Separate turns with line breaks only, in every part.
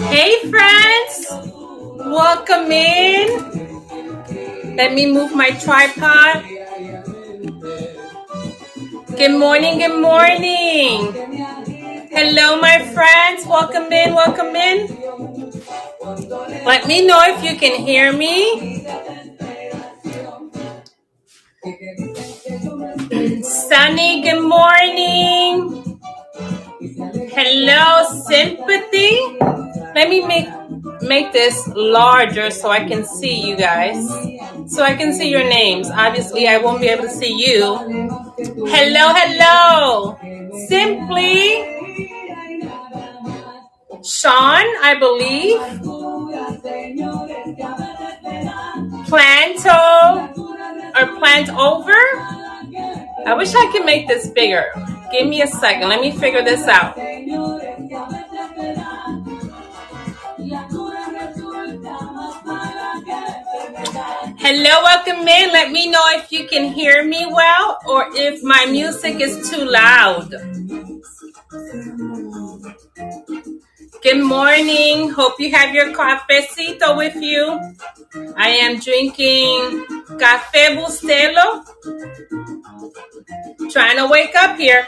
Hey friends, welcome in. Let me move my tripod. Good morning, good morning. Hello my friends, welcome in, welcome in. Let me know if you can hear me. Sunny, good morning. Hello, Sympathy. Let me make this larger so I can see you guys. So I can see your names. Obviously, I won't be able to see you. Hello, hello. Simply Sean, I believe. Planto or plant over. I wish I could make this bigger. Give me a second. Let me figure this out. Hello, welcome in. Let me know if you can hear me well or if my music is too loud. Good morning. Hope you have your cafecito with you. I am drinking Café Bustelo. Trying to wake up here.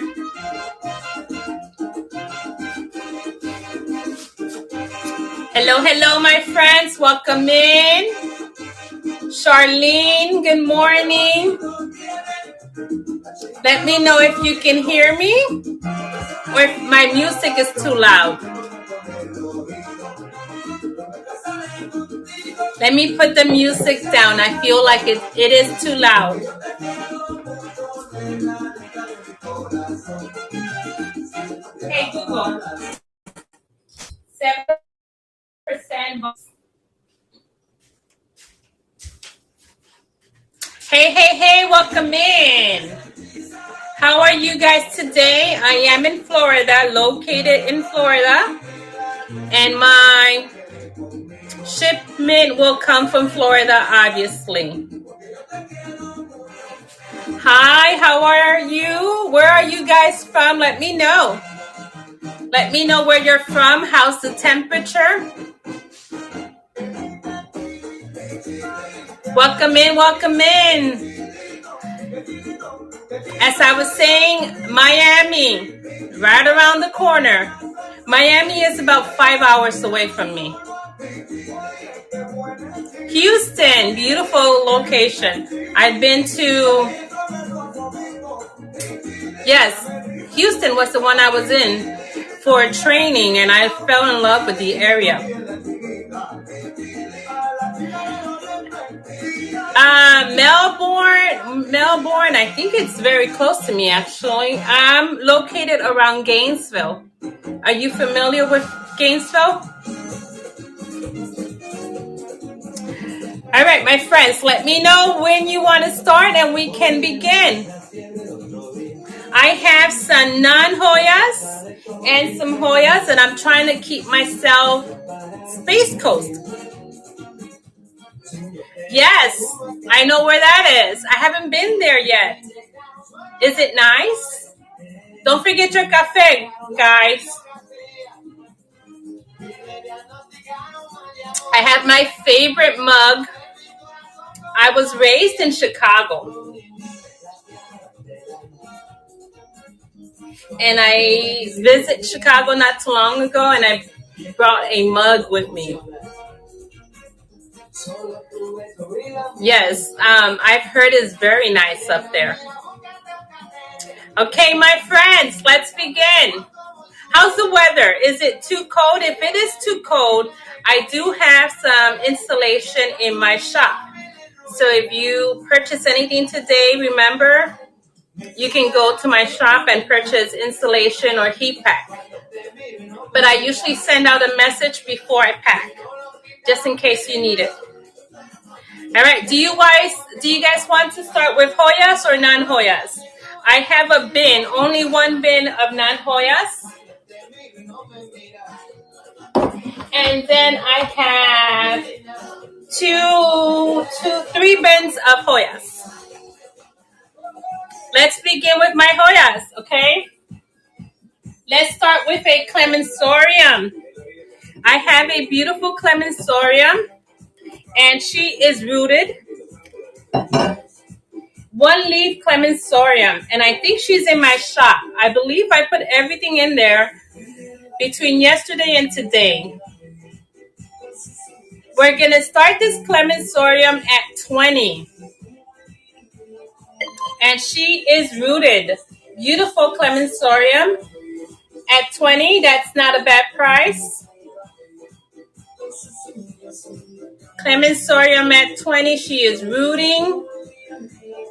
Hello, hello, my friends. Welcome in. Charlene, good morning. Let me know if you can hear me or if my music is too loud. Let me put the music down. I feel like it is too loud. Hey, Google. 7%. Hey, welcome in. How are you guys today? I am in Florida, located in Florida, and my shipment will come from Florida, obviously. Hi, how are you? Where are you guys from? Let me know. Let me know where you're from. How's the temperature? Welcome in, welcome in. As I was saying, Miami, right around the corner. Miami is about 5 hours away from me. Houston, beautiful location. I've been to, yes, Houston was the one I was in for training, and I fell in love with the area. Melbourne, I think it's very close to me, actually. I'm located around Gainesville. Are you familiar with Gainesville? All right, my friends, let me know when you want to start and we can begin. I have some non-Hoyas and some Hoyas, and I'm trying to keep myself Space Coast. Yes, I know where that is. I haven't been there yet. Is it nice? Don't forget your cafe, guys. I have my favorite mug. I was raised in Chicago. And I visited Chicago not too long ago, and I brought a mug with me. Yes, I've heard it's very nice up there. Okay, my friends, let's begin. How's the weather? Is it too cold? If it is too cold, I do have some installation in my shop. So if you purchase anything today, remember, you can go to my shop and purchase insulation or heat pack. But I usually send out a message before I pack, just in case you need it. All right, do you guys want to start with Hoyas or non-Hoyas? I have a bin, only one bin of non-Hoyas. And then I have three bins of Hoyas. Let's begin with my Hoyas, okay? Let's start with a clemensorium. I have a beautiful clemensorium, and she is rooted. One leaf clemensorium, and I think she's in my shop. I believe I put everything in there between yesterday and today. We're going to start this clemensorium at 20. And she is rooted. Beautiful clemensorium at 20. That's not a bad price. Clemensorium at 20. She is rooting.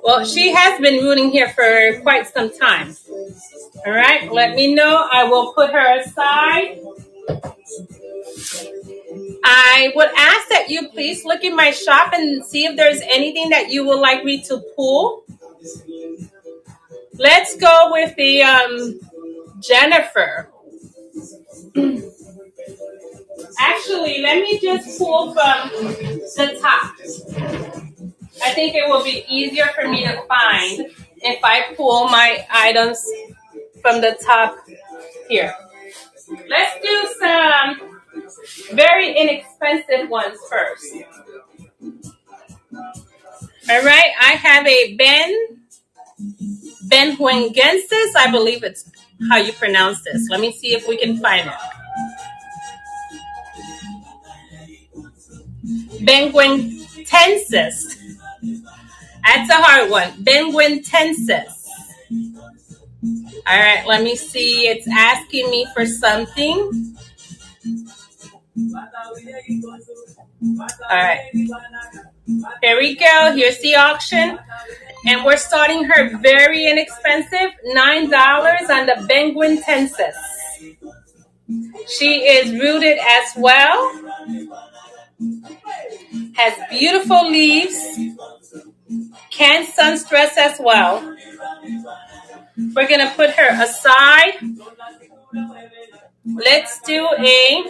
Well, she has been rooting here for quite some time. All right, let me know. I will put her aside. I would ask that you please look in my shop and see if there's anything that you would like me to pull. Let's go with the Jennifer. Actually, let me just pull from the top. I think it will be easier for me to find if I pull my items from the top here. Let's do some very inexpensive ones first. All right, I have a Benhuengensis. I believe it's how you pronounce this. Let me see if we can find it. Benguentensis. That's a hard one. Benguentensis. All right, let me see. It's asking me for something. All right. Here we go. Here's the auction. And we're starting her very inexpensive, $9 on the Benguentensis. She is rooted as well. Has beautiful leaves. Can sun stress as well. We're going to put her aside. Let's do a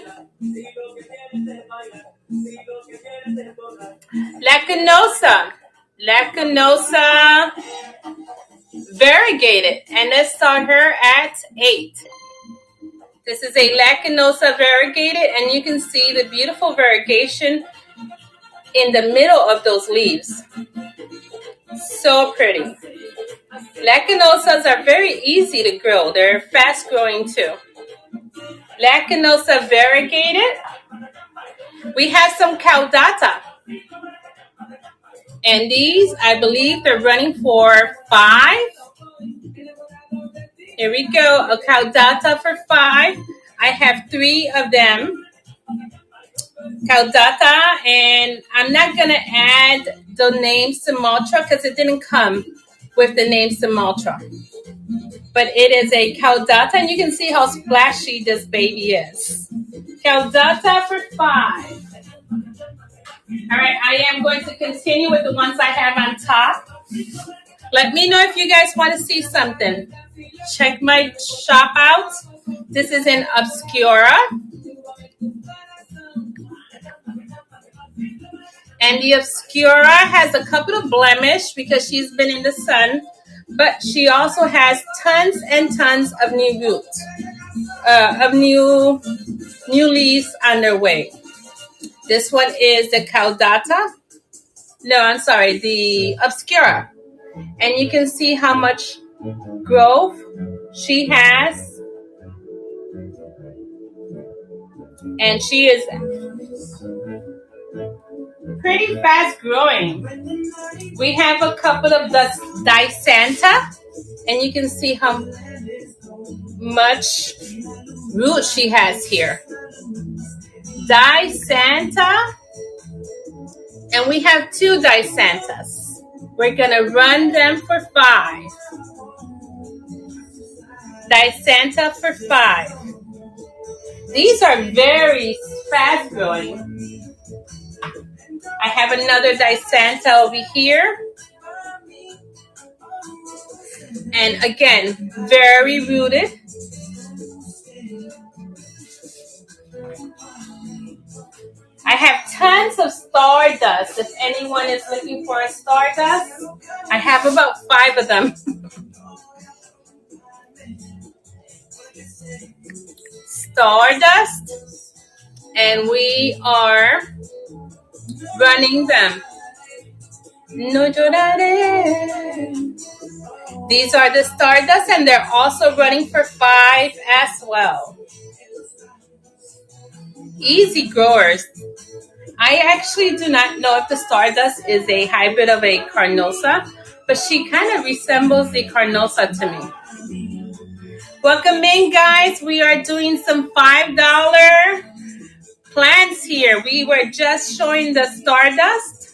Lacanosa. Lacanosa variegated. And let's start her at 8. This is a Lacanosa variegated, and you can see the beautiful variegation in the middle of those leaves. So pretty. Lacanosas are very easy to grow. They're fast growing too. Lacanosa variegated. We have some caudata. And these, I believe they're running for 5. Here we go. A caudata for 5. I have 3 of them. Caudata, and I'm not going to add the name Sumatra because it didn't come with the name Sumatra. But it is a caudata, and you can see how splashy this baby is. Caudata for 5. All right, I am going to continue with the ones I have on top. Let me know if you guys want to see something. Check my shop out. This is in Obscura. And the Obscura has a couple of blemish because she's been in the sun. But she also has tons and tons of new roots, of new leaves on their way. This one is the caudata. No, I'm sorry, the Obscura. And you can see how much growth she has. And she is pretty fast growing. We have a couple of the Dysanta. And you can see how much root she has here. Dysanta. And we have 2 Dysantas. We're going to run them for 5. Dysanta for 5. These are very fast growing. I have another Dysanta over here. And again, very rooted. I have tons of stardust. If anyone is looking for a stardust, I have about 5 of them. Stardust, and we are running them. No lloraré. These are the Stardust, and they're also running for 5 as well. Easy growers. I actually do not know if the Stardust is a hybrid of a Carnosa, but she kind of resembles the Carnosa to me. Welcome in, guys. We are doing some $5 plants here. We were just showing the Stardust.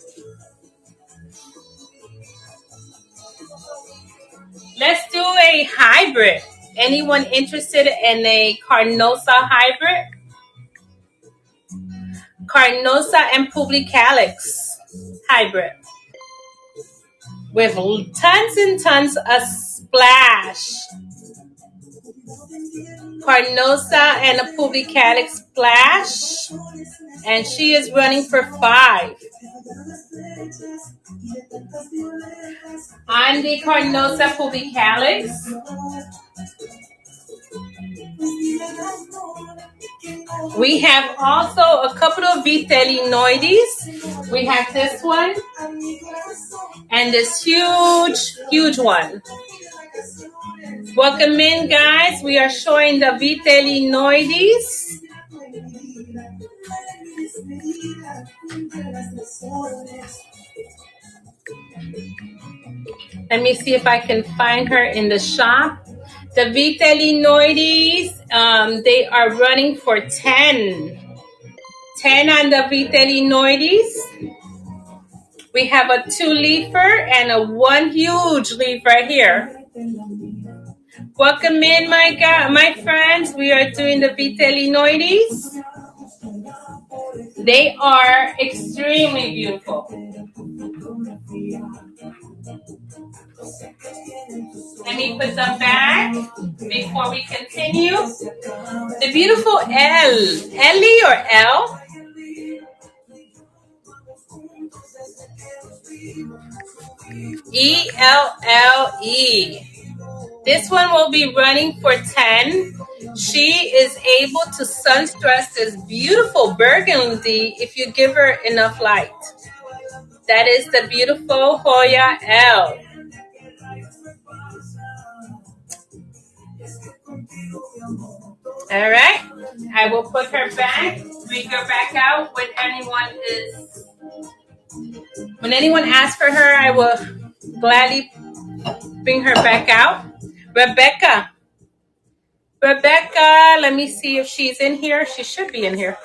Let's do a hybrid. Anyone interested in a Carnosa hybrid? Carnosa and Publicalis hybrid. With tons and tons of splash. Carnosa and a Publicalis splash. And she is running for 5. I'm the Carnosa Publicalis. We have also a couple of Vitellinoides. We have this one and this huge one. Welcome in, guys. We are showing the Vitellinoides. Let me see if I can find her in the shop. The Vitellinoides, they are running for 10. 10 on the Vitellinoides. We have a 2-leafer and a 1 huge leaf right here. Welcome in, my friends. We are doing the Vitellinoides. They are extremely beautiful. Let me put them back before we continue. The beautiful Ellie or L. ELLE. This one will be running for 10. She is able to sun stress this beautiful burgundy if you give her enough light. That is the beautiful Hoya L. All right. I will put her back, bring her back out when anyone asks for her, I will gladly bring her back out. Rebecca, let me see if she's in here. She should be in here.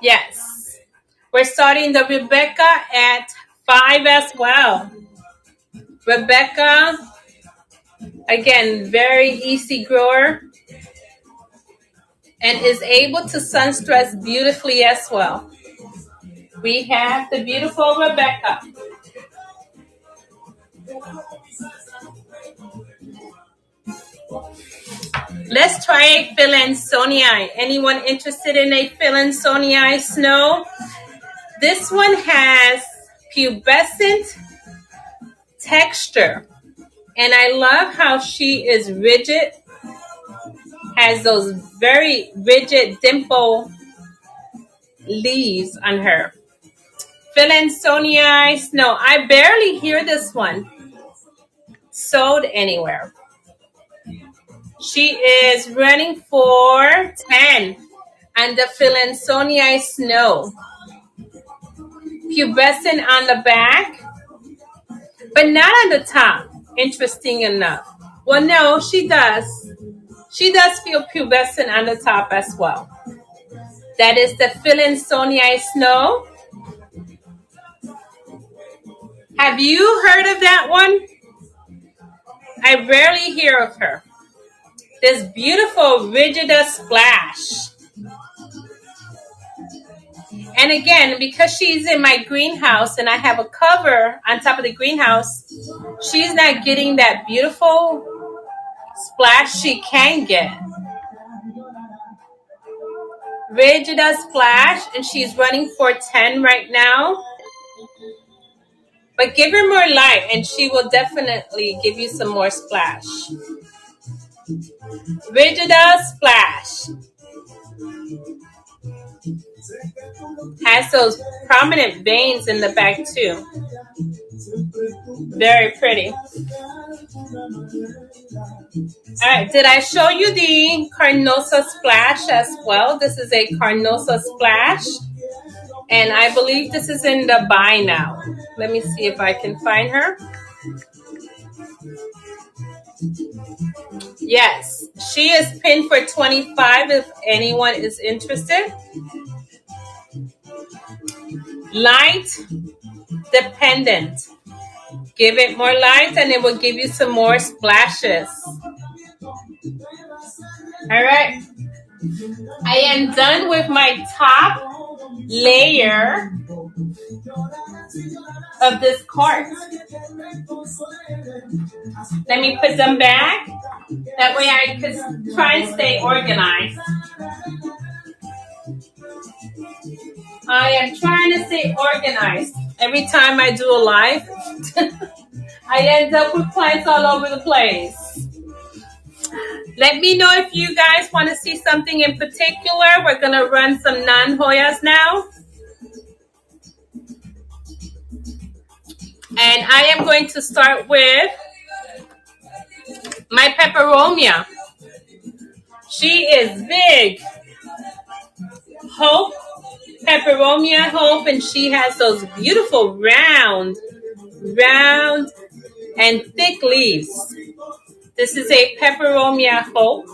Yes. We're starting the Rebecca at 5 as well. Rebecca, again, very easy grower and is able to sun stress beautifully as well. We have the beautiful Rebecca. Let's try a Philansonii. Anyone interested in a Philansonii snow? This one has pubescent texture. And I love how she is rigid. Has those very rigid dimple leaves on her. Philansonii snow. I barely hear this one sold anywhere. She is running for 10 and the Philansonii snow. Pubescent on the back, but not on the top. Interesting enough. Well, no, she does. She does feel pubescent on the top as well. That is the Philansonii snow. Have you heard of that one? I rarely hear of her. This beautiful Rigida splash. And again, because she's in my greenhouse and I have a cover on top of the greenhouse, she's not getting that beautiful splash she can get. Rigida splash, and she's running for 10 right now. But give her more light and she will definitely give you some more splash. Rigida Splash has those prominent veins in the back too. Very pretty. All right, did I show you the Carnosa Splash as well? This is a Carnosa Splash, and I believe this is in the buy now. Let me see if I can find her. Yes, she is pinned for 25 if anyone is interested. Light dependent. Give it more light and it will give you some more splashes. All right. I am done with my top layer of this cart. Let me put them back. That way I could try and stay organized. I am trying to stay organized. Every time I do a live, I end up with plants all over the place. Let me know if you guys want to see something in particular. We're going to run some non-Hoyas now. And I am going to start with my peperomia. She is big. Hope, peperomia Hope, and she has those beautiful round and thick leaves. This is a peperomia Hope.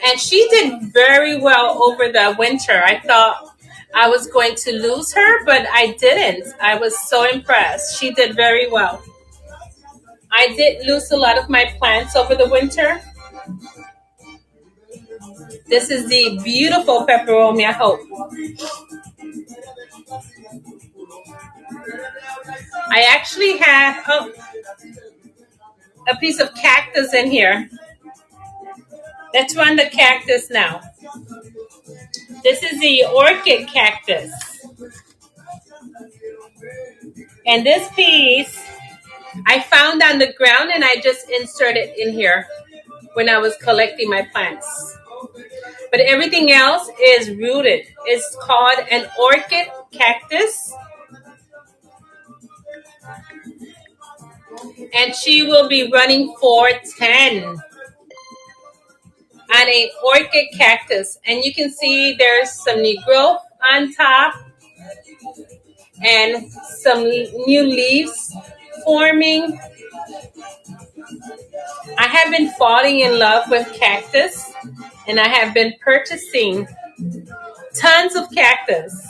And she did very well over the winter. I thought I was going to lose her, but I didn't. I was so impressed. She did very well. I did lose a lot of my plants over the winter. This is the beautiful peperomia Hope. I actually have a piece of cactus in here. Let's run the cactus now. This is the orchid cactus. And this piece I found on the ground and I just inserted in here when I was collecting my plants. But everything else is rooted. It's called an orchid cactus. And she will be running for 10 on a orchid cactus. And you can see there's some new growth on top and some new leaves forming. I have been falling in love with cactus and I have been purchasing tons of cactus.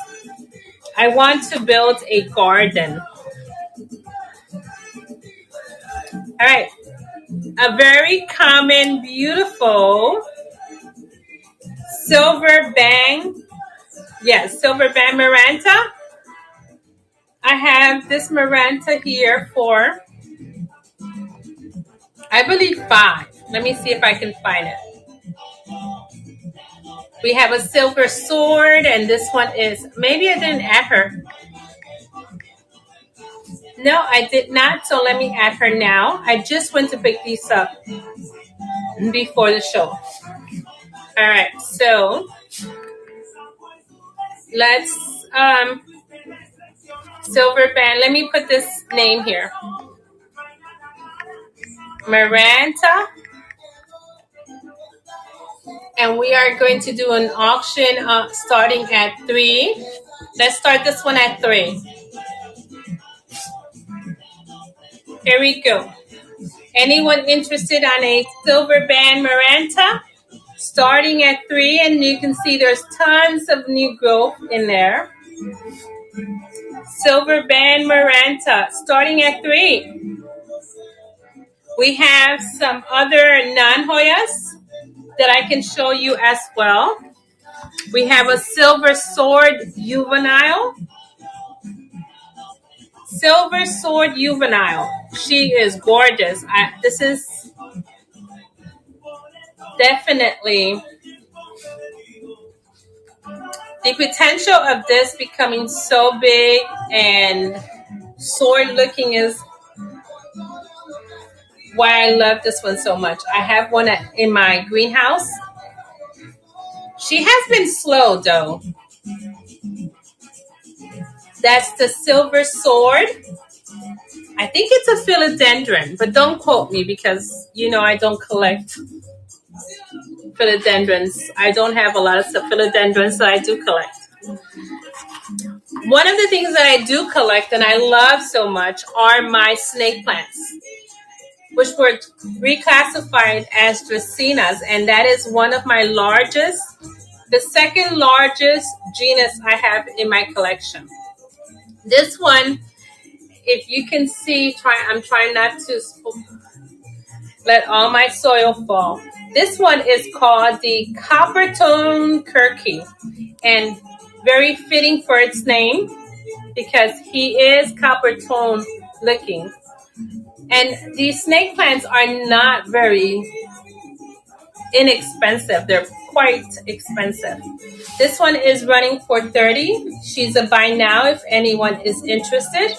I want to build a garden. All right, a very common, beautiful silver bang. Yes, silver bang maranta. I have this maranta here for, I believe, 5. Let me see if I can find it. We have a silver sword, and this one is, maybe I didn't add her. No, I did not, so let me add her now. I just went to pick these up before the show. All right, so let's, silver band, let me put this name here. Maranta. And we are going to do an auction starting at 3. Let's start this one at 3. Here we go. Anyone interested on a silver band maranta? Starting at 3, and you can see there's tons of new growth in there. Silver band maranta, starting at 3. We have some other non-Hoyas that I can show you as well. We have a silver sword juvenile. Silver sword juvenile. She is gorgeous. This is definitely the potential of this becoming so big and sword looking is why I love this one so much. I have one in my greenhouse. She has been slow though. That's the silver sword. I think it's a philodendron, but don't quote me because I don't collect philodendrons. I don't have a lot of philodendrons that I do collect. One of the things that I do collect and I love so much are my snake plants, which were reclassified as dracaenas, and that is one of my largest, the second largest genus I have in my collection. This one, if you can see, I'm trying not to let all my soil fall. This one is called the copper-tone kirky, and very fitting for its name because he is copper-tone looking. And these snake plants are not very inexpensive. They're quite expensive. This one is running for $30. She's a buy now if anyone is interested.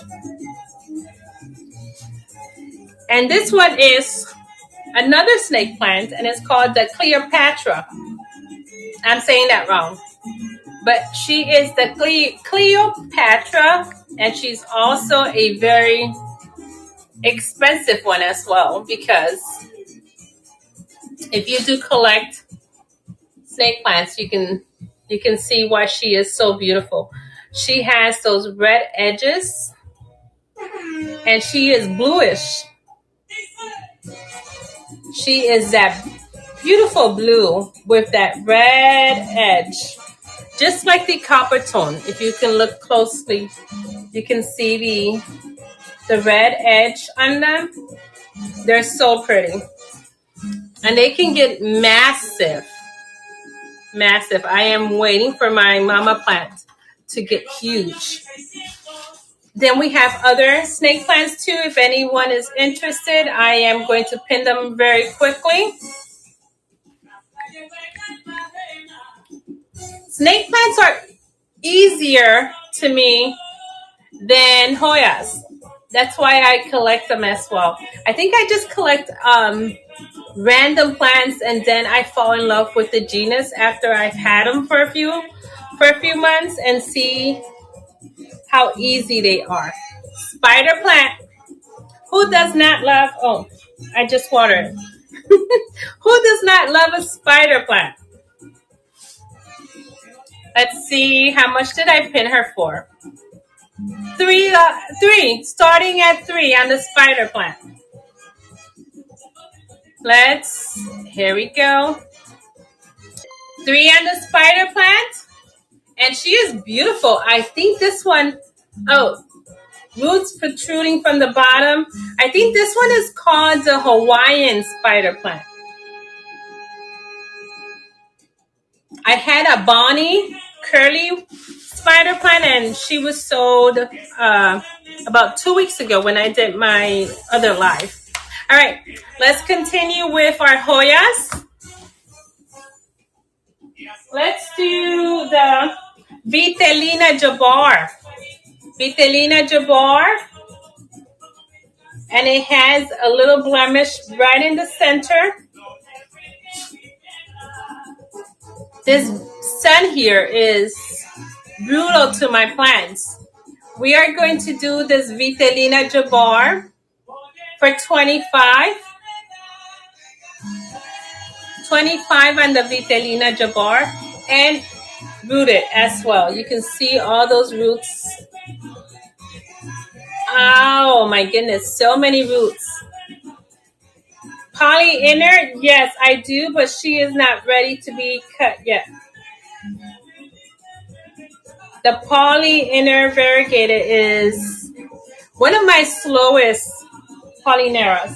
And this one is another snake plant, and it's called the Cleopatra. I'm saying that wrong. But she is the Cleopatra, and she's also a very expensive one as well, because if you do collect snake plants, you can see why she is so beautiful. She has those red edges, and she is bluish. She is that beautiful blue with that red edge, just like the copper tone. If you can look closely, you can see the red edge on them. They're so pretty, and they can get massive. I am waiting for my mama plant to get huge. Then we have other snake plants too. If anyone is interested, I am going to pin them very quickly. Snake plants are easier to me than Hoyas. That's why I collect them as well. I think I just collect random plants, and then I fall in love with the genus after I've had them for a few months and see how easy they are. Spider plant. Who does not love? Oh, I just watered it. Who does not love a spider plant? Let's see. How much did I pin her for? Three. Starting at $3 on the spider plant. Here we go. $3 on the spider plant. And she is beautiful. I think this one, roots protruding from the bottom. I think this one is called the Hawaiian spider plant. I had a Bonnie curly spider plant, and she was sold about 2 weeks ago when I did my other live. All right, let's continue with our Hoyas. Let's do the Vitellina Jabbar. Vitellina Jabbar. And it has a little blemish right in the center. This sun here is brutal to my plants. We are going to do this Vitellina Jabbar for $25. $25 on the Vitellina Jabbar, and rooted as well. You can see all those roots. Oh my goodness, so many roots. Poly inner, yes, I do, but she is not ready to be cut yet. The poly inner variegated is one of my slowest polyneras.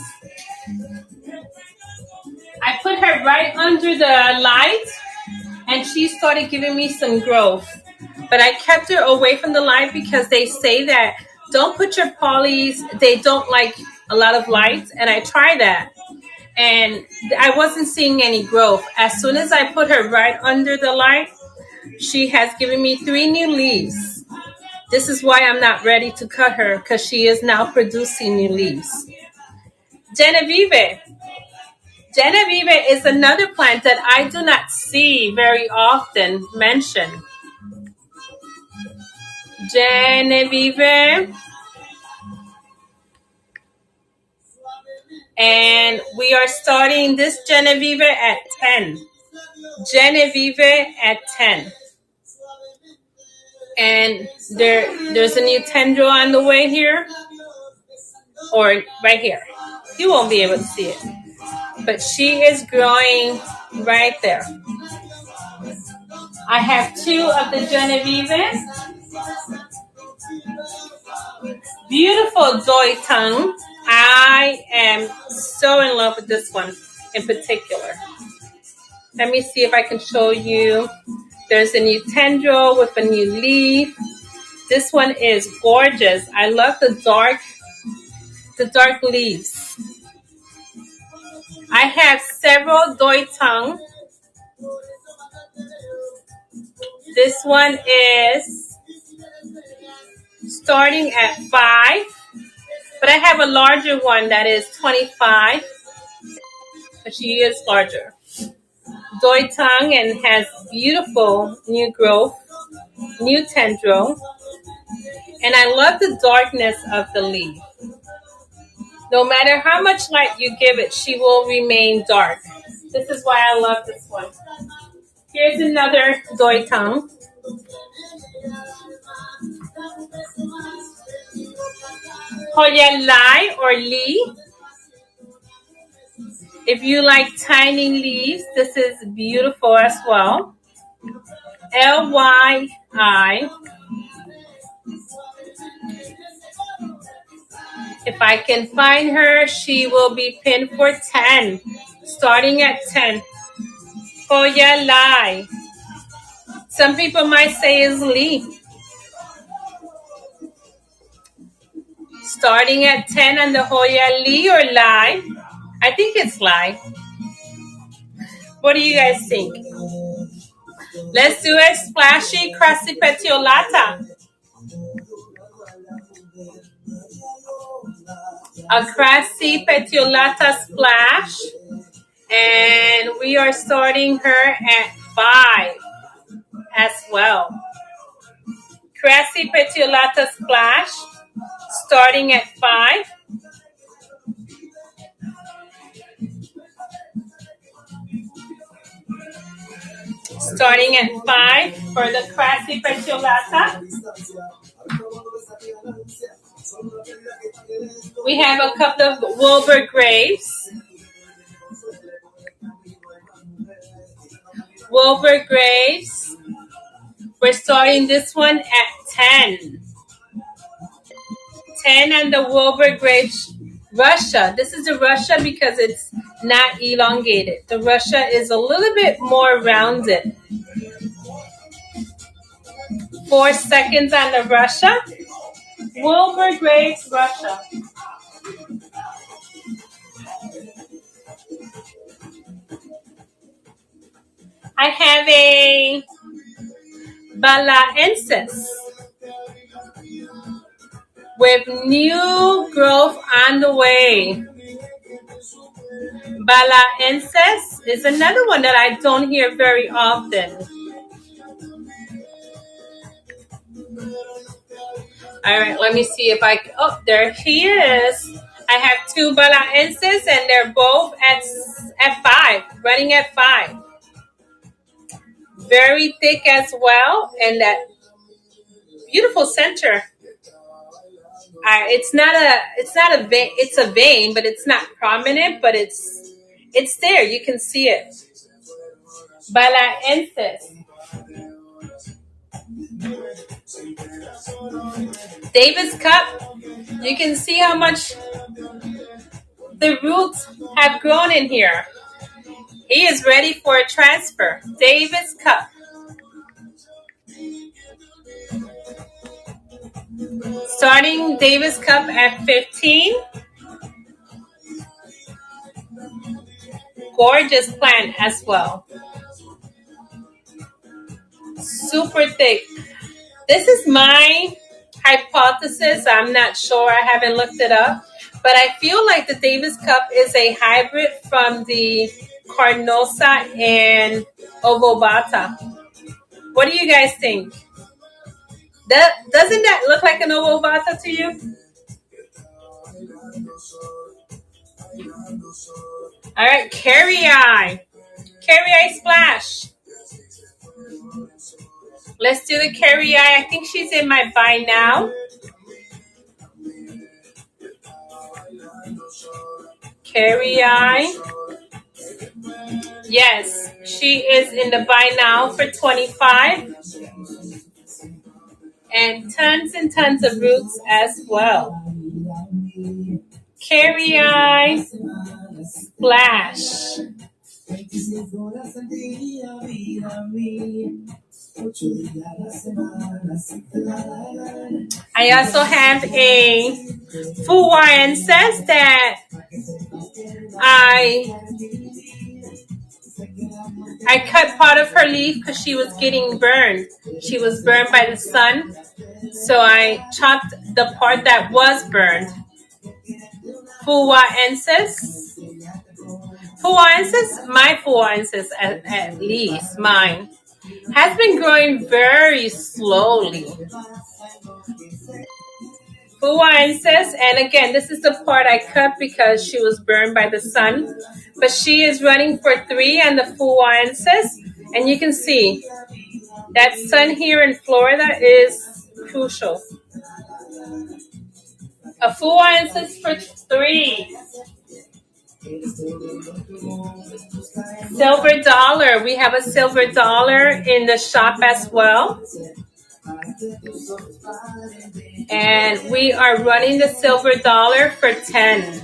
I put her right under the light, and she started giving me some growth. But I kept her away from the light because they say that don't put your polys, they don't like a lot of light. And I tried that, and I wasn't seeing any growth. As soon as I put her right under the light, she has given me 3 new leaves. This is why I'm not ready to cut her, because she is now producing new leaves. Genevieve. Genevieve is another plant that I do not see very often mentioned. Genevieve. And we are starting this Genevieve at 10. Genevieve at 10. And there's a new tendril on the way here. Or right here. You won't be able to see it. But she is growing right there. I have two of the Genevieves. Beautiful doi tongue. I am so in love with this one in particular. Let me see if I can show you. There's a new tendril with a new leaf. This one is gorgeous. I love the dark leaves. I have several doi tongue. This one is starting at 5, but I have a larger one that is 25. But she is larger. Doi tongue and has beautiful new growth, new tendril. And I love the darkness of the leaf. No matter how much light you give it, she will remain dark. This is why I love this one. Here's another doi tongue. Hoya Lai or Lee. If you like tiny leaves, this is beautiful as well. Lyi. If I can find her, she will be pinned for 10. Starting at 10. Hoya Lai. Some people might say is Lee. Starting at 10 on the Hoya Lee or Lai. I think it's Lai. What do you guys think? Let's do a splashy crassipetiolata. A crassipetiolata splash. And we are starting her at 5 as well. Crassipetiolata splash. Starting at 5. Starting at 5 for the crassipetiolata. We have a couple of Wilbur grapes. Wilbur grapes. We're starting this one at 10. 10 on the Wilbur grapes. Russia. This is a Russia because it's not elongated. The Russia is a little bit more rounded. 4 seconds on the Russia. Wilbur grapes, Russia. I have a Balaensis with new growth on the way. Balaensis is another one that I don't hear very often. All right, let me see if I... Oh, there he is. I have 2 Balaensis and they're both at 5, running at 5. Very thick as well, and that beautiful center. It's not a vein. It's a vein, but it's not prominent. But it's there. You can see it. Balaensis. Davis cup. You can see how much the roots have grown in here. He is ready for a transfer. Davis cup. Starting Davis cup at 15. Gorgeous plant as well. Super thick. This is my hypothesis. I'm not sure. I haven't looked it up. But I feel like the Davis Cup is a hybrid from the Carnosa and Ovobata. What do you guys think? Doesn't that look like an Ovobata to you? All right, Carrie Eye. Carrie Eye Splash. Let's do the Carrie Eye. I think she's in my buy now. Carrie Eye. Yes, she is in the buy now for 25. And tons of roots as well. Carrie Eye Splash. I also have a Fuwaenses that I cut part of her leaf because she was getting burned. She was burned by the sun. So I chopped the part that was burned. Fuwaenses. My Fuwaenses at least, mine, has been growing very slowly. Fuwaenses, and again, this is the part I cut because she was burned by the sun. But she is running for 3 on the Fuwaenses. And you can see that sun here in Florida is crucial. A Fuwaenses for 3. Silver dollar. We have a silver dollar in the shop as well. And we are running the silver dollar for 10.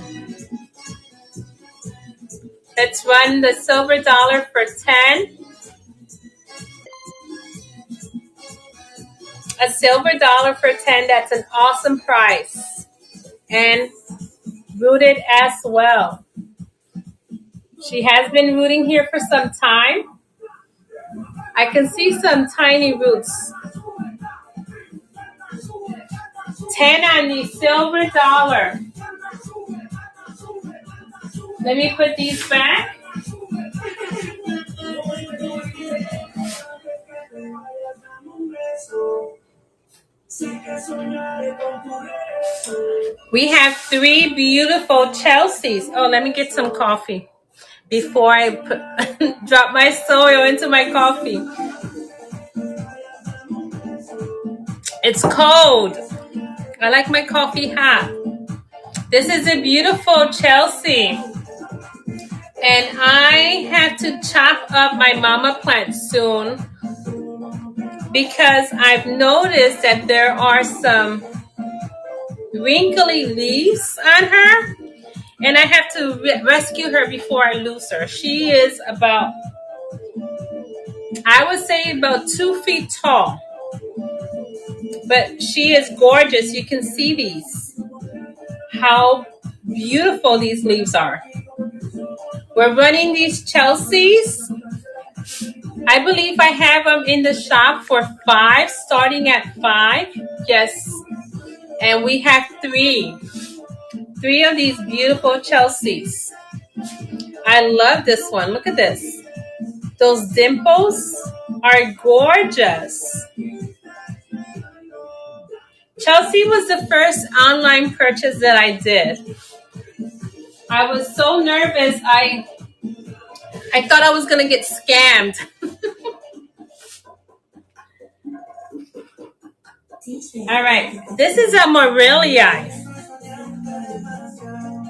Let's run the silver dollar for 10. A silver dollar for 10. That's an awesome price. And rooted as well. She has been rooting here for some time. I can see some tiny roots. 10 on the silver dollar. Let me put these back. We have 3 beautiful Chelseas. Oh, let me get some coffee before I drop my soil into my coffee. It's cold. I like my coffee hot. This is a beautiful Chelsea. And I have to chop up my mama plant soon because I've noticed that there are some wrinkly leaves on her. And I have to rescue her before I lose her. She is about, I would say about 2 feet tall. But she is gorgeous. You can see these. How beautiful these leaves are. We're running these Chelseas. I believe I have them in the shop for 5, starting at 5. Yes. And we have 3. 3 of these beautiful Chelseas. I love this one. Look at this. Those dimples are gorgeous. Chelsea was the first online purchase that I did. I was so nervous. I thought I was going to get scammed. All right. This is a Morelia.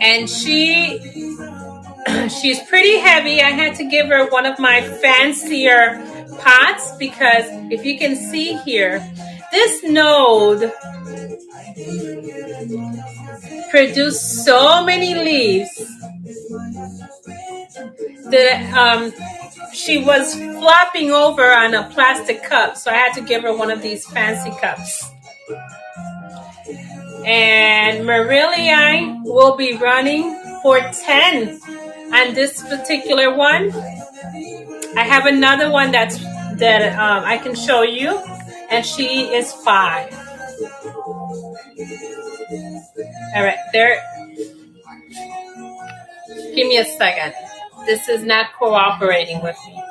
And she's pretty heavy. I had to give her one of my fancier pots because if you can see here, this node produced so many leaves that she was flopping over on a plastic cup. So I had to give her one of these fancy cups. And Morelia will be running for 10 on this particular one. I have another one that I can show you, and she is 5. All right, there. Give me a second. This is not cooperating with me.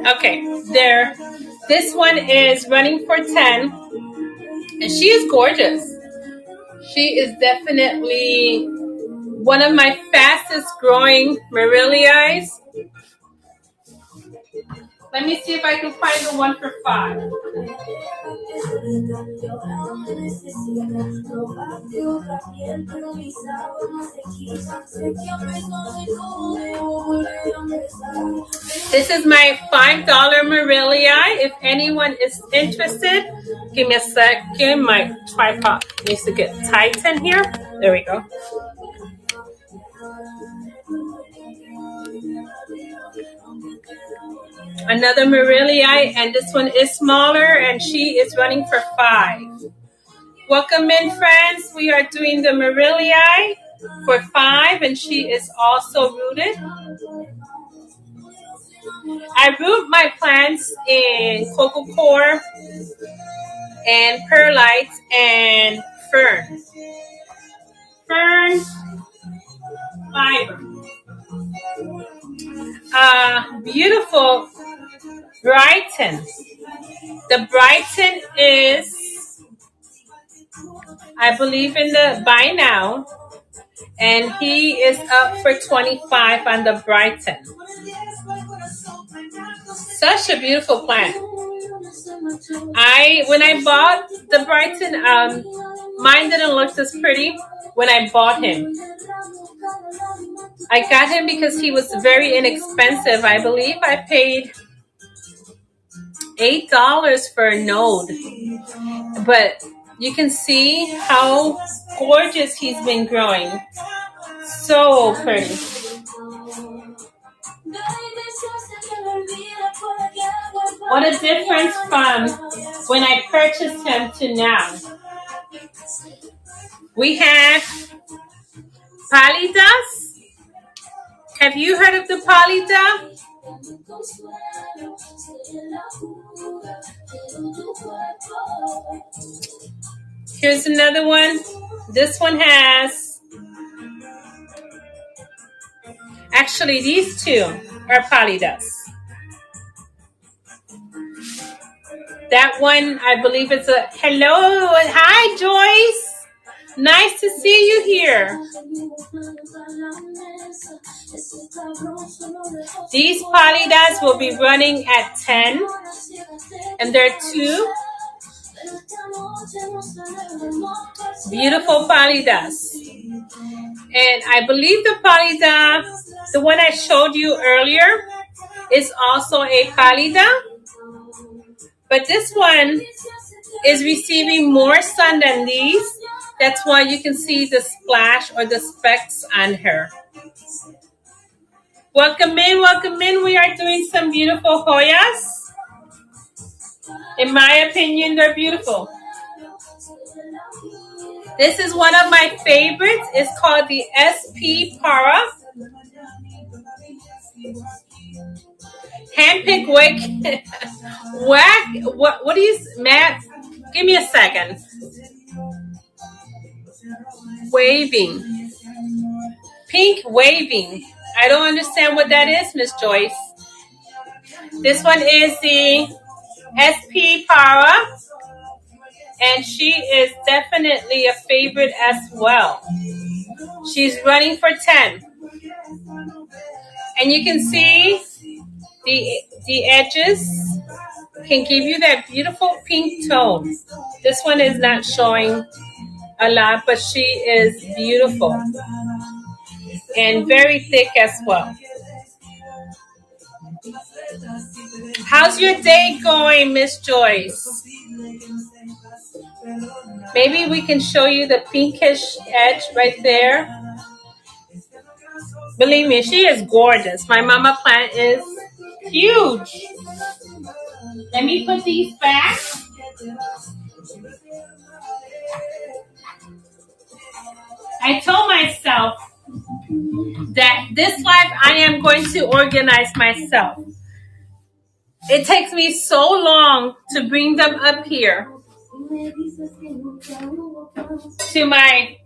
Okay, there. This one is running for 10. And she is gorgeous. She is definitely one of my fastest growing Marilias. Let me see if I can find the one for 5. This is my $5 Marilia. If anyone is interested, give me a second. My tripod needs to get tightened here. There we go. Another Marilia, and this one is smaller, and she is running for 5. Welcome in, friends. We are doing the Marilia for 5, and she is also rooted. I root my plants in coco coir and perlite and fern. Fern fiber. Beautiful Brighton. The Brighton is, I believe, in the buy now, and he is up for 25 on the Brighton. Such a beautiful plant. When I bought the Brighton, mine didn't look this pretty when I bought him. I got him because he was very inexpensive. I believe I paid $8 for a node. But you can see how gorgeous he's been growing. So pretty. What a difference from when I purchased him to now. We have Palidas. Have you heard of the Palida? Here's another one. This one has, actually these two are Palidas. That one, I believe it's a, hello, hi Joyce. Nice to see you here. These Palidas will be running at 10, and they're 2 beautiful Palidas. And I believe the Palida, the one I showed you earlier, is also a Palida. But this one is receiving more sun than these. That's why you can see the splash or the specks on her. Welcome in, welcome in. We are doing some beautiful Hoyas. In my opinion, they're beautiful. This is one of my favorites. It's called the SP Para. Handpick wig. Whack. What do you, Matt? Give me a second. Waving. Pink waving. I don't understand what that is, Miss Joyce. This one is the SP Para, and she is definitely a favorite as well. She's running for 10. And you can see the edges can give you that beautiful pink tone. This one is not showing a lot, but she is beautiful and very thick as well. How's your day going, Miss Joyce? Maybe we can show you the pinkish edge right there. Believe me, she is gorgeous. My mama plant is huge. Let me put these back. I told myself that this life I am going to organize myself. It takes me so long to bring them up here to my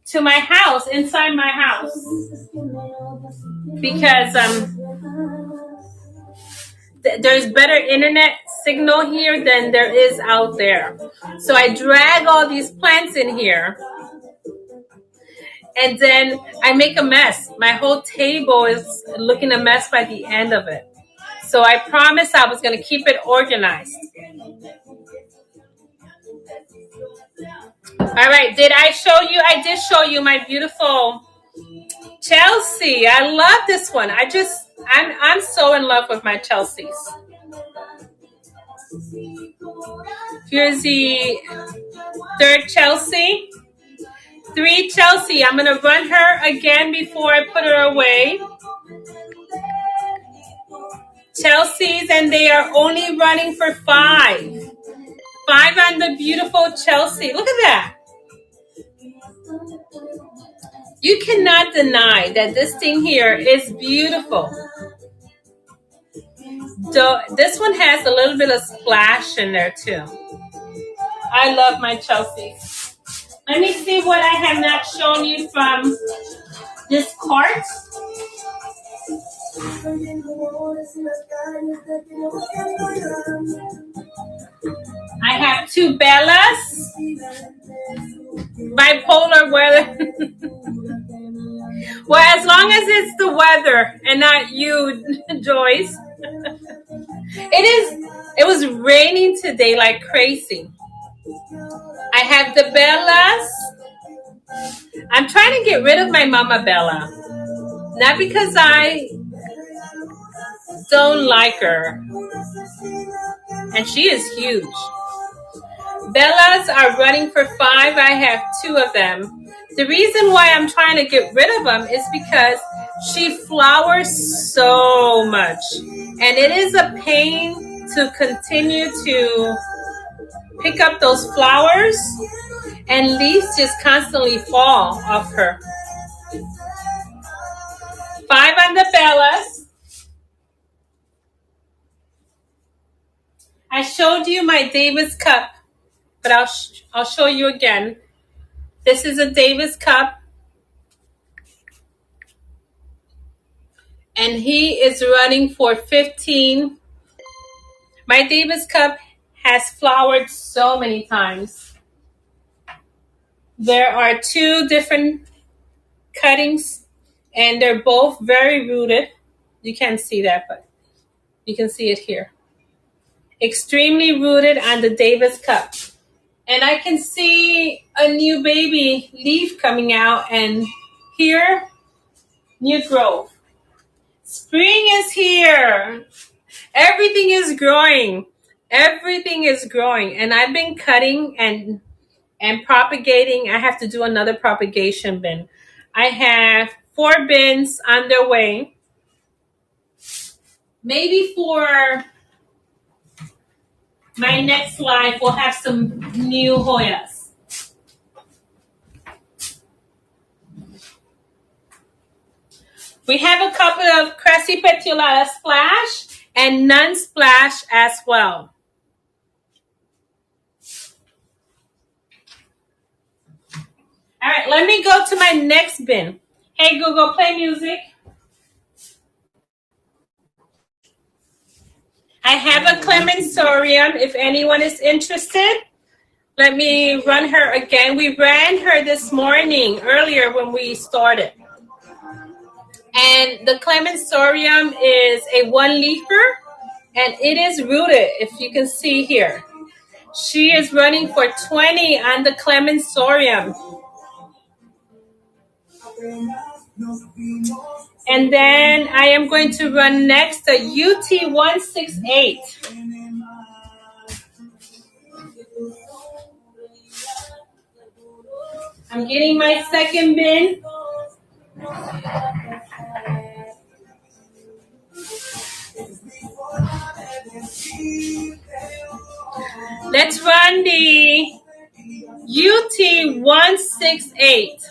to my house, inside my house, because there's better internet signal here than there is out there. So I drag all these plants in here, and then I make a mess. My whole table is looking a mess by the end of it. So I promised I was going to keep it organized. All right, did I show you? I did show you my beautiful Chelsea. I love this one. I'm so in love with my Chelseas. Here's the third Chelsea. 3 Chelsea. I'm going to run her again before I put her away. Chelseas, and they are only running for 5. 5 on the beautiful Chelsea. Look at that. You cannot deny that this thing here is beautiful. This one has a little bit of splash in there too. I love my Chelsea. Let me see what I have not shown you from this cart. I have 2 Bellas. Bipolar weather. Well, as long as it's the weather and not you, Joyce. It was raining today like crazy. I have the Bellas. I'm trying to get rid of my Mama Bella. Not because I don't like her. And she is huge. Bellas are running for 5. I have 2 of them. The reason why I'm trying to get rid of them is because she flowers so much. And it is a pain to continue to pick up those flowers, and leaves just constantly fall off her. 5 on the Bellas. I showed you my Davis cup, but I'll show you again. This is a Davis cup, and he is running for 15. My Davis cup has flowered so many times. There are 2 different cuttings, and they're both very rooted. You can't see that, but you can see it here. Extremely rooted on the Davis cup. And I can see a new baby leaf coming out, and here, new growth. Spring is here. Everything is growing. Everything is growing. And I've been cutting and propagating. I have to do another propagation bin. I have 4 bins on their way. Maybe for my next live, we'll have some new Hoyas. We have a couple of Cressy Petulata Splash and non-splash as well. All right, let me go to my next bin. Hey, Google, play music. I have a Clemensorium if anyone is interested. Let me run her again. We ran her this morning, earlier when we started. And the Clemensorium is a 1-leafer, and it is rooted, if you can see here. She is running for 20 on the Clemensorium. And then I am going to run next a UT168. I'm getting my second bin. Let's run the UT168.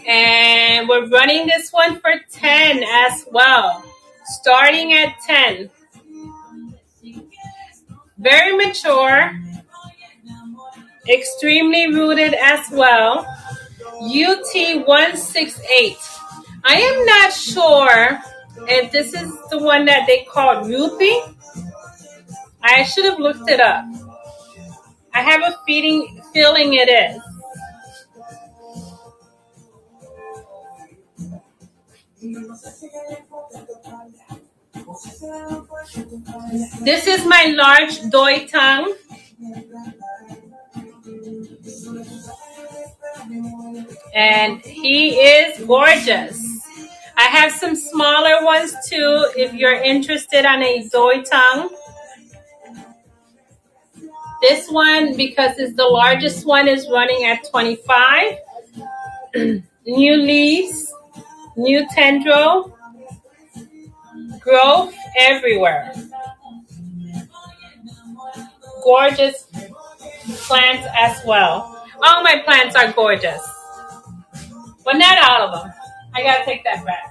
And we're running this one for 10 as well. Starting at 10. Very mature, extremely rooted as well. UT168. I am not sure if this is the one that they call Ruthie. I should have looked it up. I have a feeling it is. This is my large doi tongue. And he is gorgeous. I have some smaller ones too if you're interested on a doi tongue. This one, because it's the largest one, is running at 25. New leaves, new tendril, growth everywhere. Gorgeous plants as well. All my plants are gorgeous. But not all of them. I gotta take that back.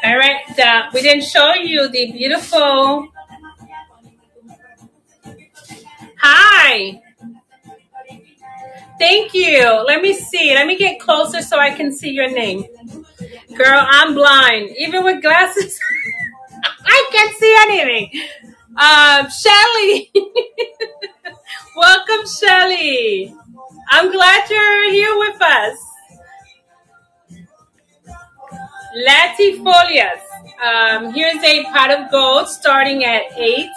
All right, we didn't show you the beautiful. Hi. Thank you. Let me see. Let me get closer so I can see your name. Girl, I'm blind. Even with glasses, I can't see anything. Shelly. Welcome, Shelly. I'm glad you're here with us. Latifolias. Here's a pot of gold starting at 8.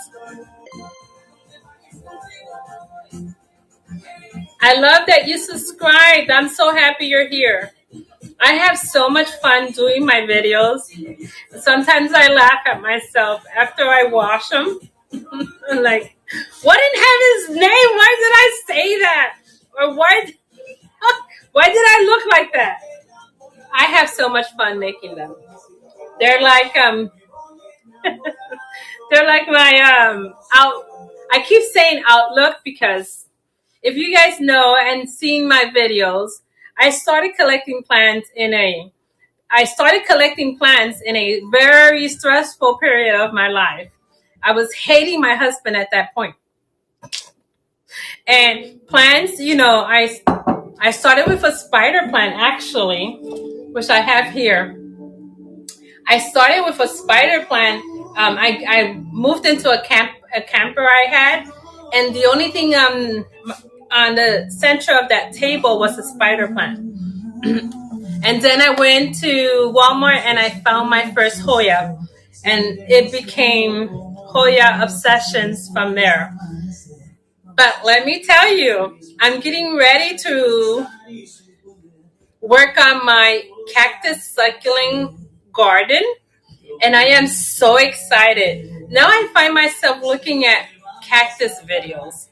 I love that you subscribed. I'm so happy you're here. I have so much fun doing my videos. Sometimes I laugh at myself after I wash them. I'm like, what in heaven's name? Why did I say that? Or why did I look like that? I have so much fun making them. They're like they're like my I keep saying outlook because if you guys know and seen my videos, I started collecting plants in a very stressful period of my life. I was hating my husband at that point. And plants, I started with a spider plant actually, which I have here. I started with a spider plant. I moved into a camper I had, and the only thing on the center of that table was a spider plant. And then I went to Walmart and I found my first Hoya, and it became Hoya obsessions from there. But let me tell you, I'm getting ready to work on my cactus succulent garden, and I am so excited. Now I find myself looking at cactus videos,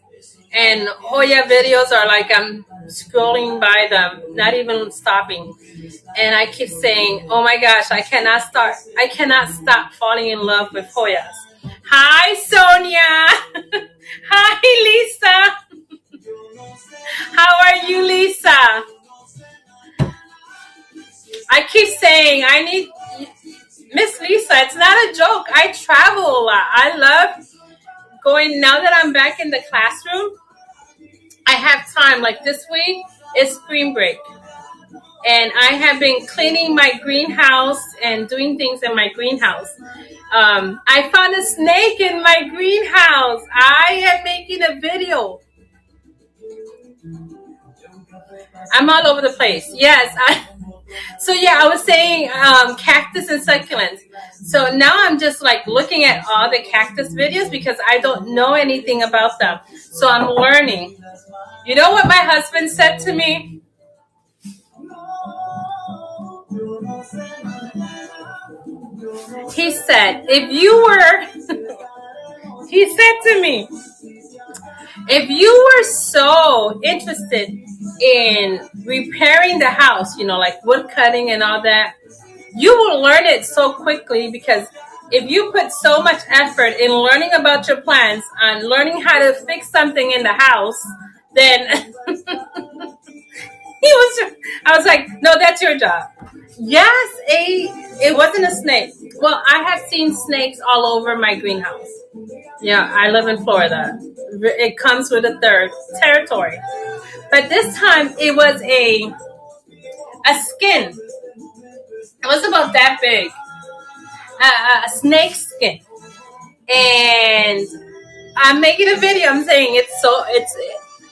and Hoya videos are like I'm scrolling by them, not even stopping. And I keep saying, oh my gosh, I cannot stop falling in love with Hoyas. Hi, Sonia. Hi, Lisa. How are you, Lisa? I keep saying I need Miss Lisa. It's not a joke. I travel a lot. I love going. Now that I'm back in the classroom, I have time. Like this week is spring break, and I have been cleaning my greenhouse and doing things in my greenhouse. I found a snake in my greenhouse. I am making a video. I'm all over the place. Yes. I was saying cactus and succulents. So now I'm just like looking at all the cactus videos because I don't know anything about them. So I'm learning. You know what my husband said to me? He said, he said to me, if you were so interested in repairing the house, like wood cutting and all that, you will learn it so quickly, because if you put so much effort in learning about your plants and learning how to fix something in the house, Then I was like, no, that's your job. Yes, it wasn't a snake. Well, I have seen snakes all over my greenhouse. Yeah, I live in Florida. It comes with a third territory. But this time it was a skin. It was about that big, a snake skin, and I'm making a video. I'm saying it's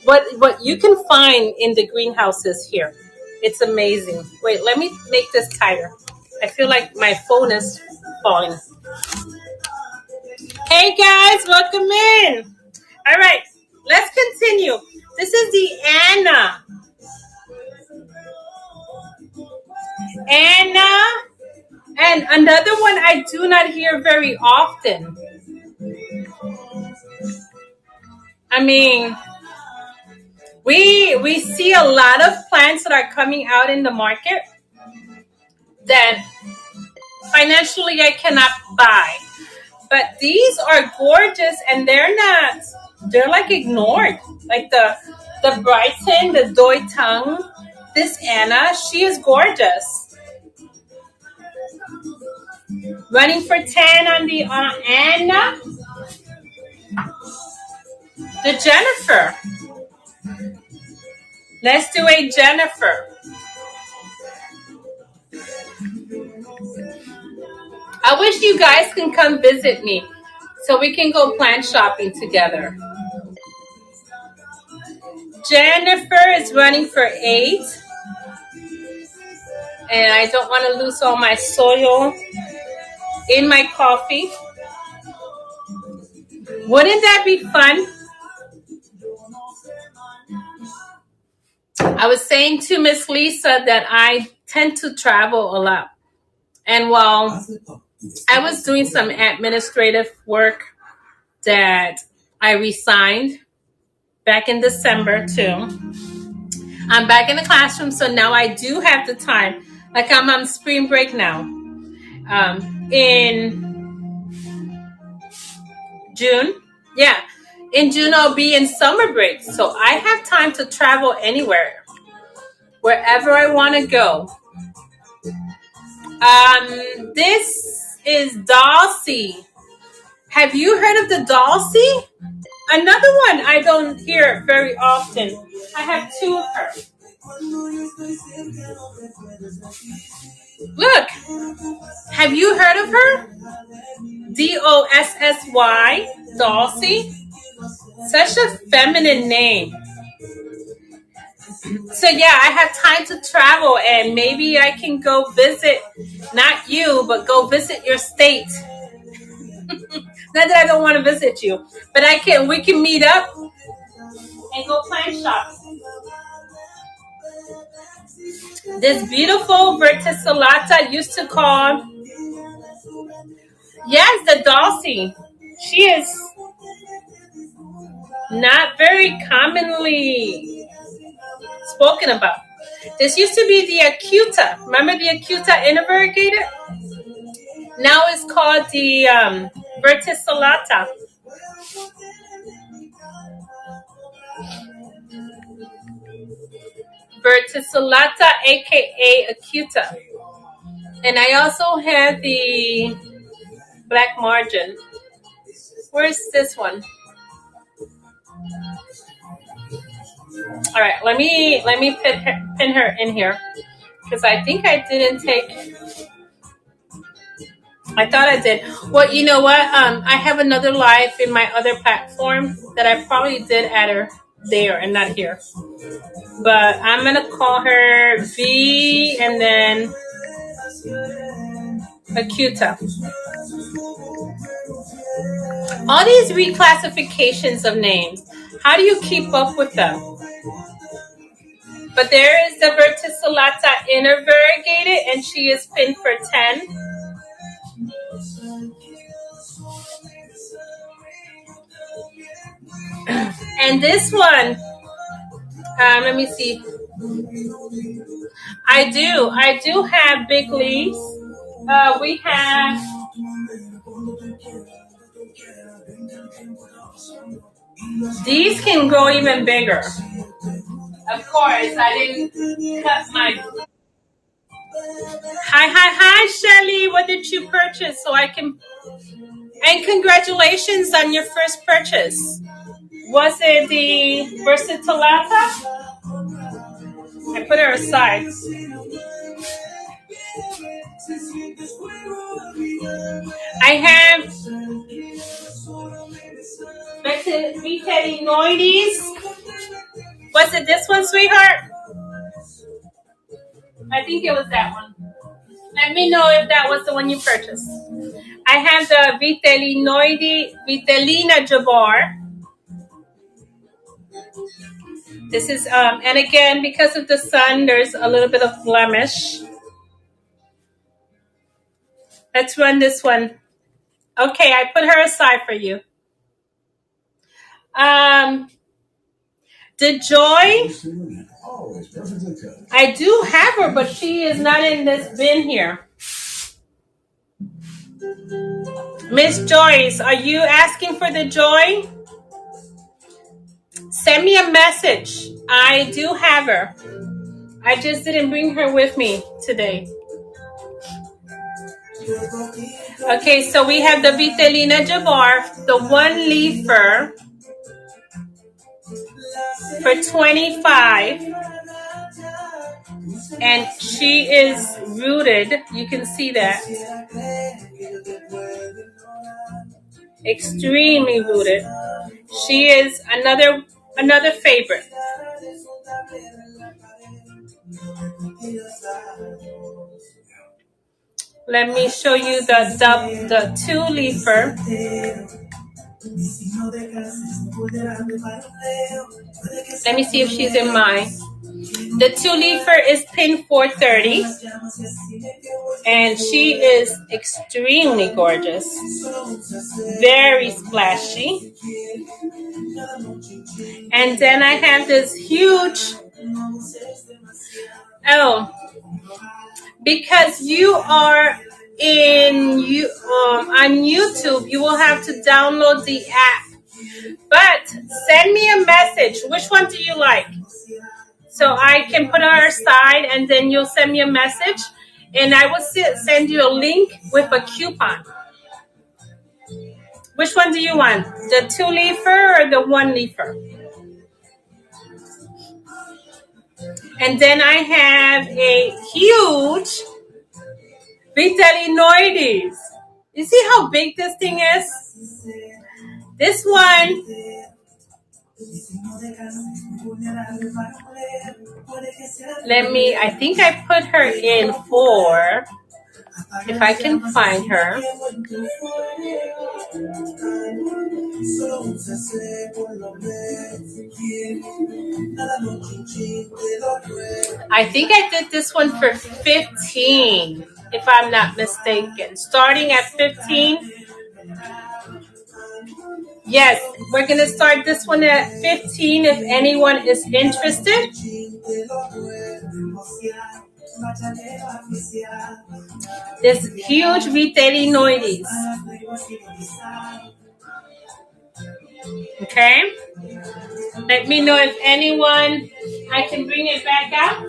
what you can find in the greenhouses here. It's amazing. Wait, let me make this tighter. I feel like my phone is falling. Hey guys, welcome in. All right, let's continue. This is the Anna, and another one I do not hear very often. I mean, we see a lot of plants that are coming out in the market that financially I cannot buy. But these are gorgeous, and they're like ignored. Like the Brighton, the Doi Tongue, this Anna, she is gorgeous. Running for 10 on the Anna. The Jennifer. Let's do a Jennifer. I wish you guys can come visit me so we can go plant shopping together. Jennifer is running for 8. And I don't want to lose all my soil in my coffee. Wouldn't that be fun? I was saying to Miss Lisa that I tend to travel a lot. And while I was doing some administrative work that I resigned back in December too, I'm back in the classroom, so now I do have the time. Like I'm on spring break now. In June, yeah, in June I'll be in summer break, so I have time to travel anywhere, wherever I want to go. This is Dulcie. Have you heard of the Dulcie? Another one I don't hear very often. I have 2 of her. Look, have you heard of her? Dossy, Dulcie. Such a feminine name. So yeah, I have time to travel, and maybe I can go visit, not you, but go visit your state. Not that I don't want to visit you, but we can meet up and go plant shop. This beautiful verticillata used to call, yes, the Dulcie. She is not very commonly spoken about. This used to be the Acuta. Remember the Acuta invergated? Now it's called the verticillata. Verticillata, aka Acuta. And I also have the black margin. Where's this one? All right, let me pin her in here, because I think I didn't take. I thought I did. Well, you know what? I have another live in my other platform that I probably did add her there and not here. But I'm gonna call her V and then Acuta. All these reclassifications of names, how do you keep up with them? But there is the verticillata invergated, and she is pinned for 10. And this one, let me see. I do have big leaves. We have These can grow even bigger. Of course, I didn't cut my... Hi, Shelly. What did you purchase so I can... And congratulations on your first purchase. Was it the Versatilata? I put her aside. I have Vitalinoides. Was it this one, sweetheart? I think it was that one. Let me know if that was the one you purchased. I have the Vitalina Jabbar. This is, and again, because of the sun, there's a little bit of blemish. Let's run this one. Okay, I put her aside for you. The Joy, I do have her, but she is not in this bin here. Miss Joyce, are you asking for the Joy? Send me a message. I do have her. I just didn't bring her with me today. Okay, so we have the Vitalina Jabbar, the one leafer for $25. And she is rooted. You can see that. Extremely rooted. She is another favorite. Let me show you the two-leafer. Let me see if she's in mine. The two-leafer is pin 430, and she is extremely gorgeous, very splashy. And then I have this huge, because you are on YouTube, you will have to download the app. But send me a message. Which one do you like? So I can put her aside, and then you'll send me a message, and I will send you a link with a coupon. Which one do you want? The two-leafer or the one-leafer? And then I have a huge Vitalinoides. You see how big this thing is? This one, I think I put her in 4, if I can find her. I think I did this one for 15, if I'm not mistaken. Starting at 15. Yes, we're going to start this one at 15 if anyone is interested. This huge Vitalinoides. Okay? Let me know if anyone, I can bring it back out.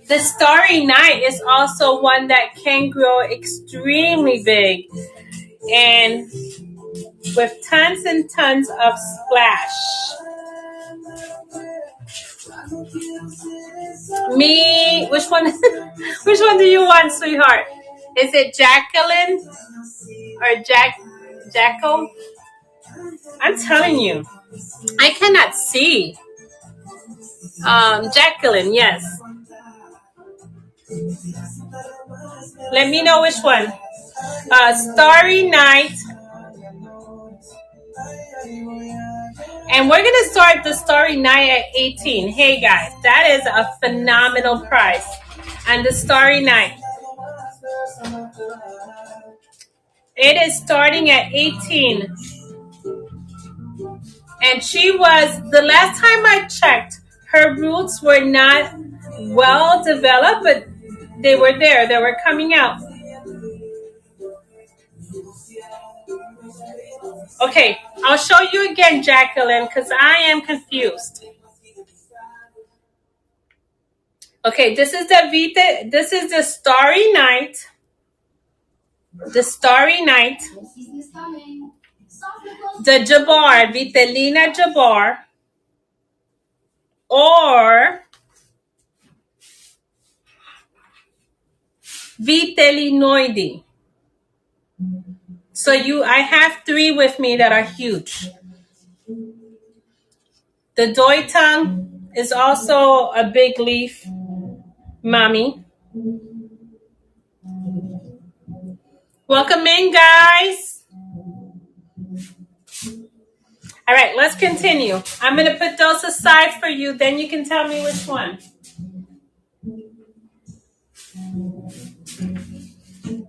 The Starry Night is also one that can grow extremely big and with tons and tons of splash. Which one? Which one do you want, sweetheart? Is it Jacqueline or Jackal? I'm telling you, I cannot see. Jacqueline, yes. Let me know which one. Starry Night. And we're going to start the Starry Night at 18. Hey, guys, that is a phenomenal price. And the Starry Night. It is starting at 18. And she was, the last time I checked, her roots were not well developed, but they were there. They were coming out. Okay, I'll show you again, Jacqueline, because I am confused. Okay, this is the Vita. This is the Starry Night. The Starry Night. The Jabbar, Vitalina Jabbar, or Vitalinoide. So I have three with me that are huge. The Doi tongue is also a big leaf, mommy. Welcome in, guys. All right, let's continue. I'm going to put those aside for you. Then you can tell me which one.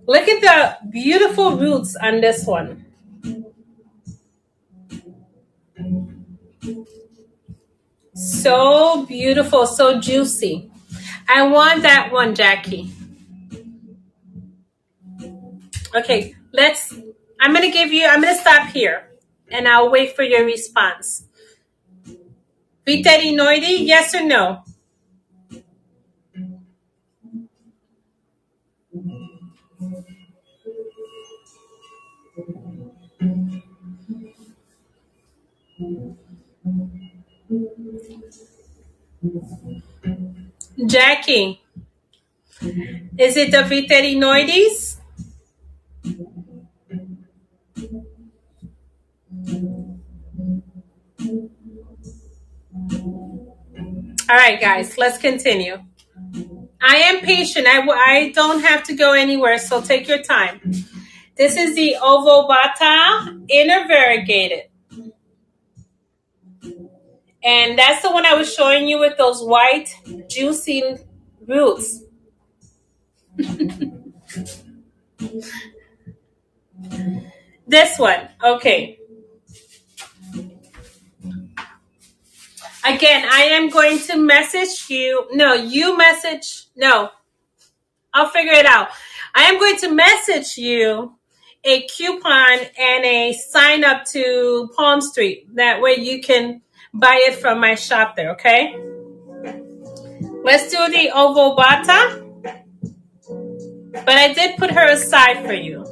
Look at the beautiful roots on this one. So beautiful, so juicy. I want that one, Jackie. Okay, I'm going to stop here and I'll wait for your response. Vitalinoide, yes or no? Jackie, is it the Vitalinoides? All right, guys, let's continue. I am patient. I don't have to go anywhere, so take your time. This is the Ovobata inner variegated. And that's the one I was showing you with those white, juicy roots. This one, okay. Again, I am going to message you. No, you message. No, I'll figure it out. I am going to message you a coupon and a sign up to Palm Street. That way you can buy it from my shop there, okay? Let's do the Ovobata. But I did put her aside for you.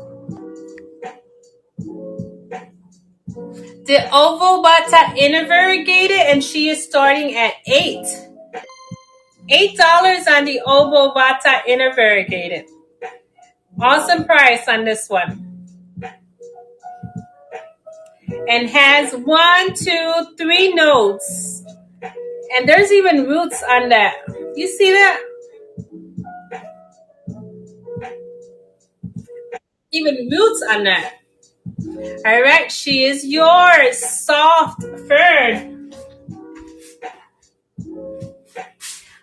The Ovobata inner variegated, and she is starting at $8 on the Ovobata inner variegated. Awesome price on this one. And has 1, 2, 3 nodes. And there's even roots on that. You see that? Even roots on that. All right, she is yours. Soft fern.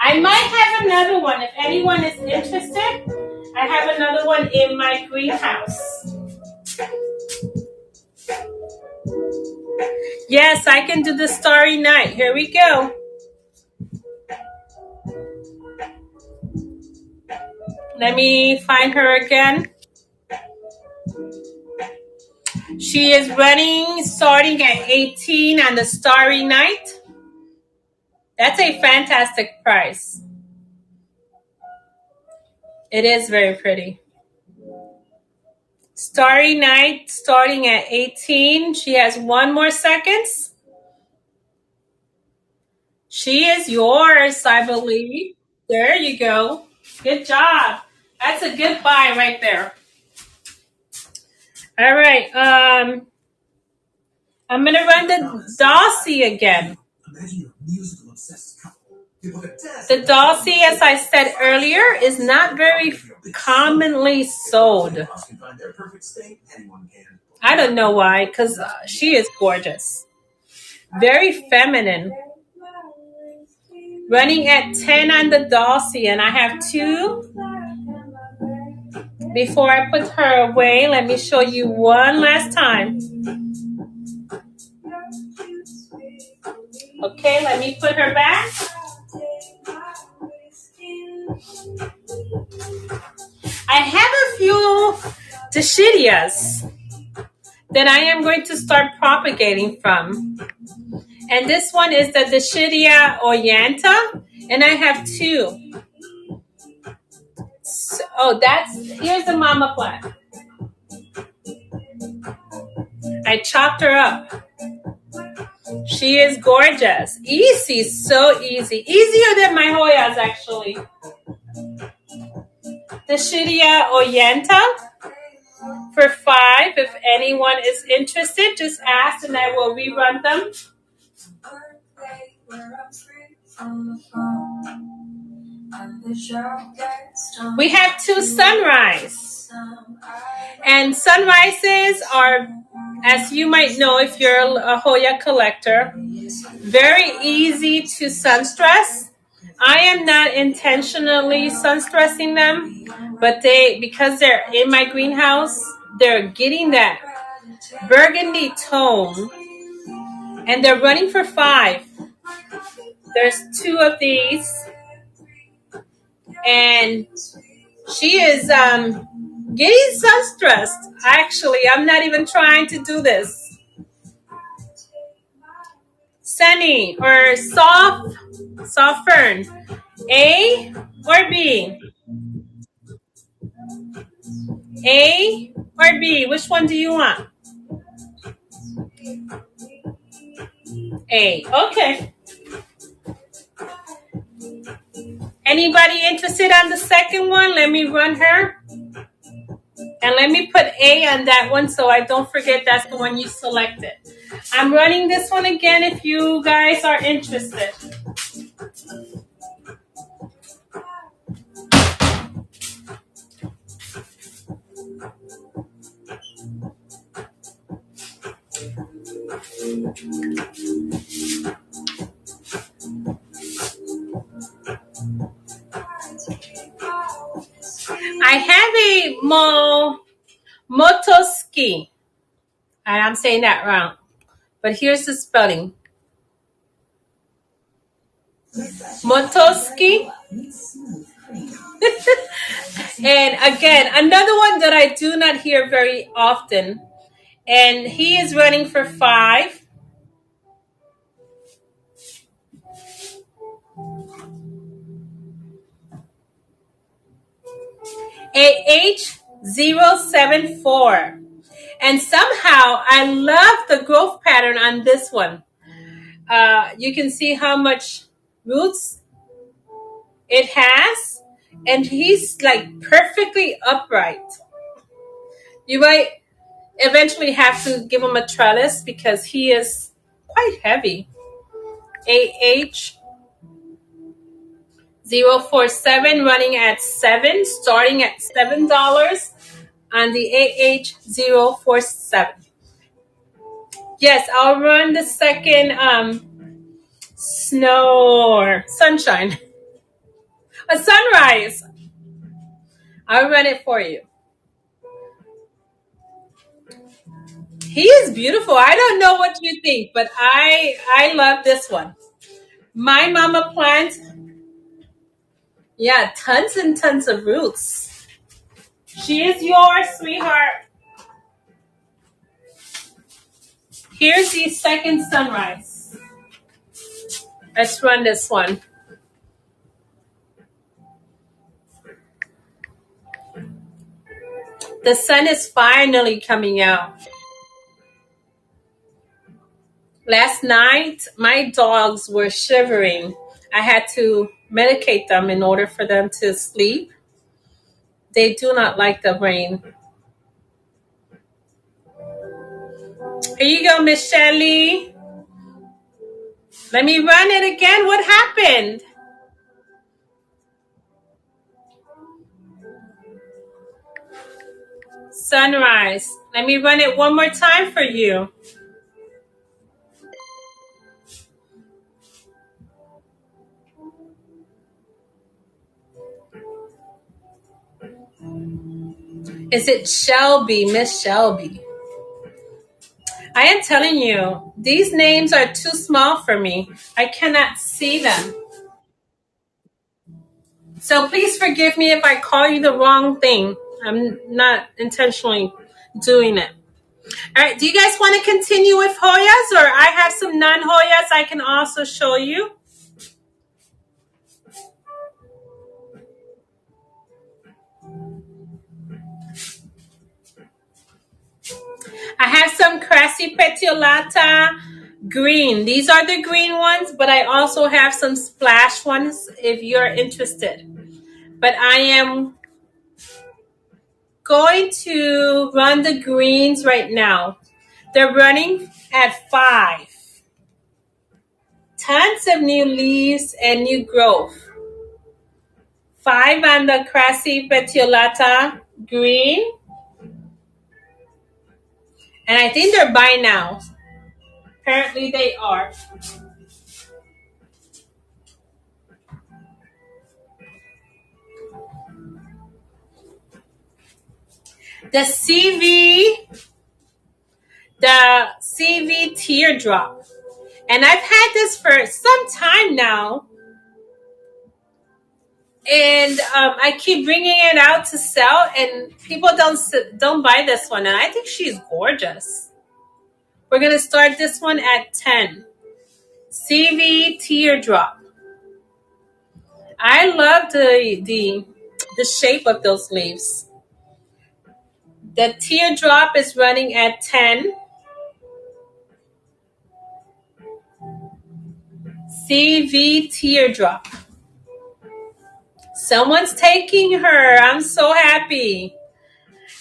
I might have another one. If anyone is interested, I have another one in my greenhouse. Yes, I can do the Starry Night. Here we go. Let me find her again. She is running, starting at 18 on the Starry Night. That's a fantastic price. It is very pretty. Starry Night, starting at 18. She has 1 more seconds. She is yours, I believe. There you go. Good job. That's a good buy right there. All right. I'm going to run the Dossie again. The Dossie, as I said earlier, is not very commonly sold. I don't know why, because she is gorgeous. Very feminine. Running at 10 on the Dossie, and I have 2. Before I put her away, let me show you one last time. Okay, let me put her back. I have a few Dashidias that I am going to start propagating from. And this one is the Dischidia oyanta, and I have two. So, here's the mama plant. I chopped her up. She is gorgeous. Easy, so easy. Easier than my Hoyas, actually. Dischidia oyanta for $5. If anyone is interested, just ask and I will rerun them. We have two sunrise. And sunrises are, as you might know if you're a Hoya collector, very easy to sunstress. I am not intentionally sunstressing them, but because they're in my greenhouse, they're getting that burgundy tone, and they're running for $5. There's two of these, and she is getting sunstressed. Actually, I'm not even trying to do this. Sunny or soft fern, A or B? A or B? Which one do you want? A. Okay. Anybody interested on the second one? Let me run her. And let me put A on that one so I don't forget that's the one you selected. I'm running this one again if you guys are interested. I have a Motoski. And I'm saying that wrong. But here's the spelling. Motoski. And again, another one that I do not hear very often. And he is running for $5. AH074. And somehow I love the growth pattern on this one. You can see how much roots it has. And he's like perfectly upright. You might eventually have to give him a trellis because he is quite heavy. AH047 running at $7, starting at $7 on the AH047. Yes, I'll run the second sunshine. A sunrise. I'll run it for you. He is beautiful. I don't know what you think, but I love this one. My mama plant, yeah, tons and tons of roots. She is yours, sweetheart. Here's the second sunrise. Let's run this one. The sun is finally coming out. Last night, my dogs were shivering. I had to medicate them in order for them to sleep. They do not like the rain. Here you go, Miss Shelly. Let me run it again. What happened? Sunrise. Let me run it one more time for you. Is it Shelby, Miss Shelby? I am telling you, these names are too small for me. I cannot see them. So please forgive me if I call you the wrong thing. I'm not intentionally doing it. All right, do you guys want to continue with Hoyas, or I have some non-Hoyas I can also show you? I have some Cressy Petiolata green. These are the green ones, but I also have some splash ones if you're interested. But I am going to run the greens right now. They're running at 5. Tons of new leaves and new growth. 5 on the Cressy Petiolata green. And I think they're by now. Apparently they are. The CV teardrop. And I've had this for some time now. And I keep bringing it out to sell, and people don't buy this one. And I think she's gorgeous. We're going to start this one at 10. CV teardrop. I love the shape of those leaves. The teardrop is running at 10. CV teardrop. Someone's taking her. I'm so happy.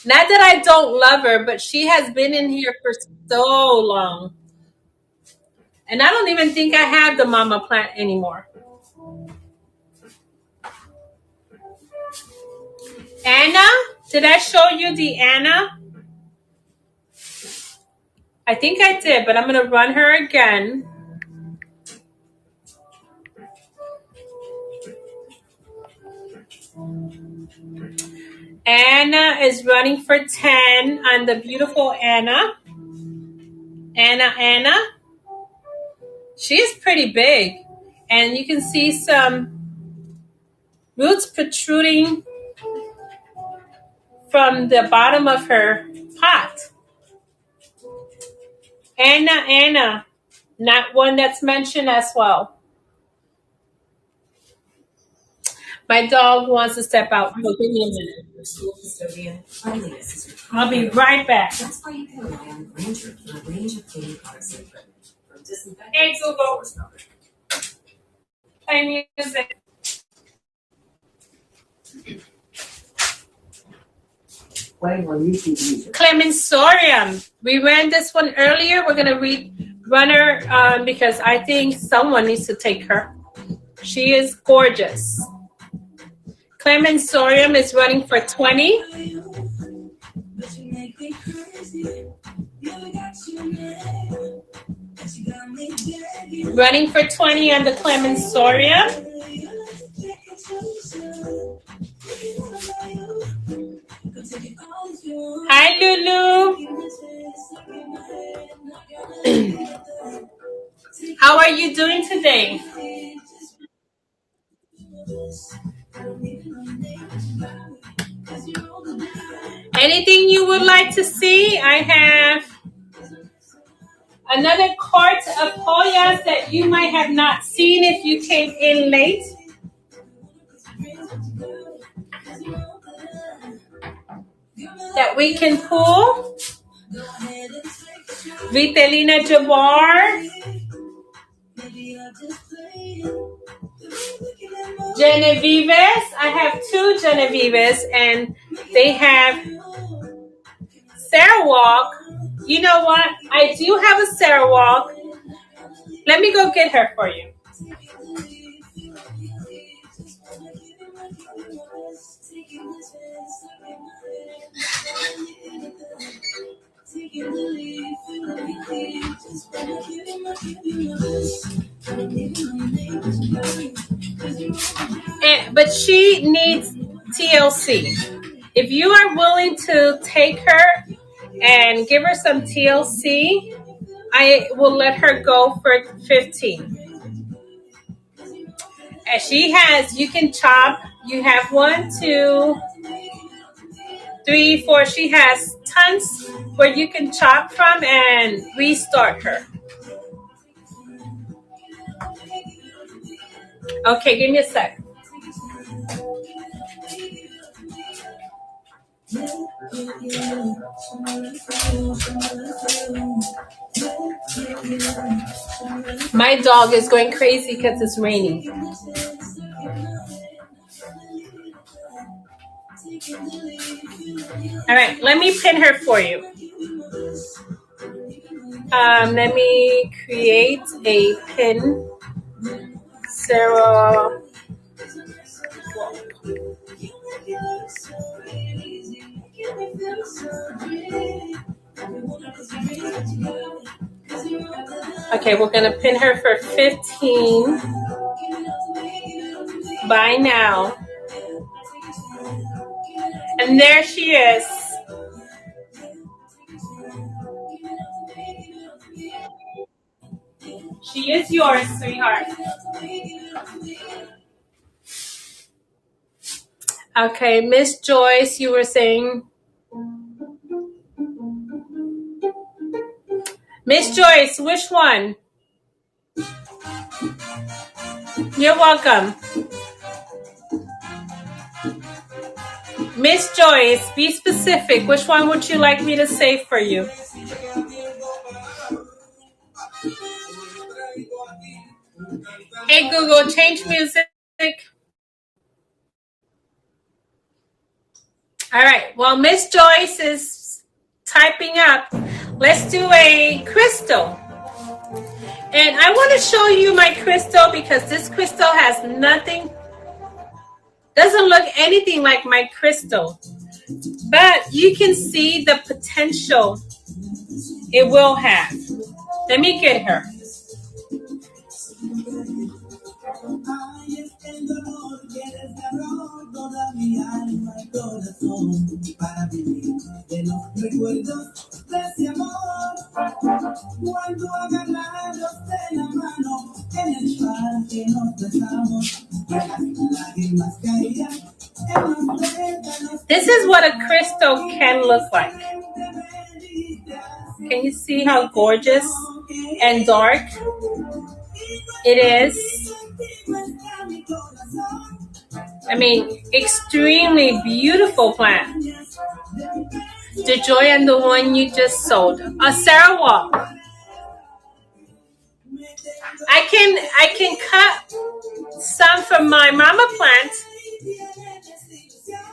Not that I don't love her, but she has been in here for so long. And I don't even think I have the mama plant anymore. Anna? Did I show you the Anna? I think I did, but I'm going to run her again. Anna is running for 10 on the beautiful Anna. Anna. She is pretty big. And you can see some roots protruding from the bottom of her pot. Anna. Not one that's mentioned as well. My dog wants to step out. Give me a minute. School custodian. I'll be right back. That's why you can rely on Granger for a range of cleaning products and equipment. From disinfectant. Hey, Google. Play music. Playing on YouTube music. Clemensorium. We ran this one earlier. We're going to run her because I think someone needs to take her. She is gorgeous. Clemensorium is running for 20. Running for 20 on the Clemensorium. Hi, Lulu. How are you doing today? Anything you would like to see? I have another cart of Hoyas that you might have not seen if you came in late. That we can pull. Vitalina Jabbar. Genevieves. I have 2 Genevieves, and they have Sarawak. You know what? I do have a Sarawak. Let me go get her for you. But she needs TLC. If you are willing to take her and give her some TLC, I will let her go for 15. And she has, you can chop. You have 1, 2, 3, 4. She has tons where you can chop from and restart her. Okay, give me a sec. My dog is going crazy because it's raining. All right, let me pin her for you. Let me create a pin. Sarah. Okay, we're gonna pin her for 15. Buy now. And there she is. She is yours, sweetheart. Okay, Miss Joyce, you were saying. Miss Joyce, which one? You're welcome. Miss Joyce, be specific. Which one would you like me to save for you? Hey, Google, change music. All right. Well, Miss Joyce is typing up. Let's do a crystal. And I want to show you my crystal because this crystal has nothing, doesn't look anything like my crystal. But you can see the potential it will have. Let me get her. This is what a crystal can look like. Can you see how gorgeous and dark it is? I mean, extremely beautiful plant. The Joy and the one you just sold. A Sarah Wall. I can cut some from my mama plant.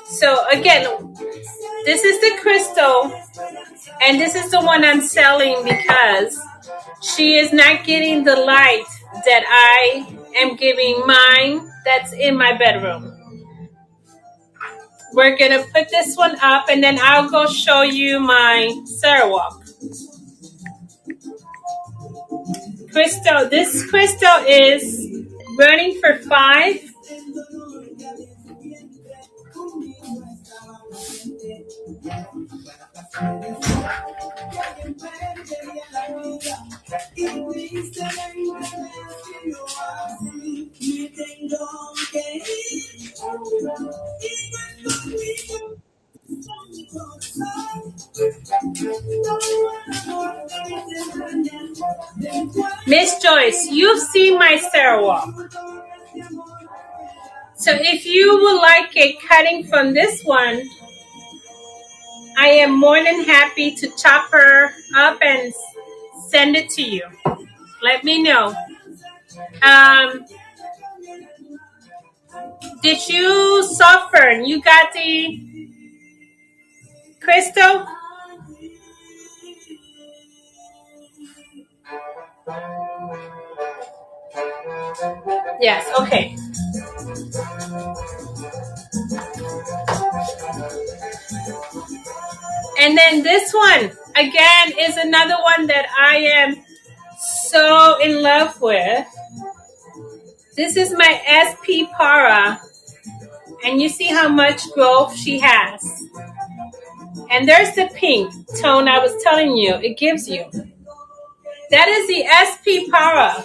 So again, this is the crystal, and this is the one I'm selling because she is not getting the light that I am giving mine that's in my bedroom. We're going to put this one up, and then I'll go show you my Sarawak. Crystal, this crystal is running for 5. Miss Joyce, you've seen my Sarawak. So if you would like a cutting from this one, I am more than happy to chop her up and send it to you. Let me know. Did you suffer? You got the crystal? Yes, okay. And then this one, again, is another one that I am so in love with. This is my SP Para. And you see how much growth she has. And there's the pink tone I was telling you it gives you. That is the SP Para.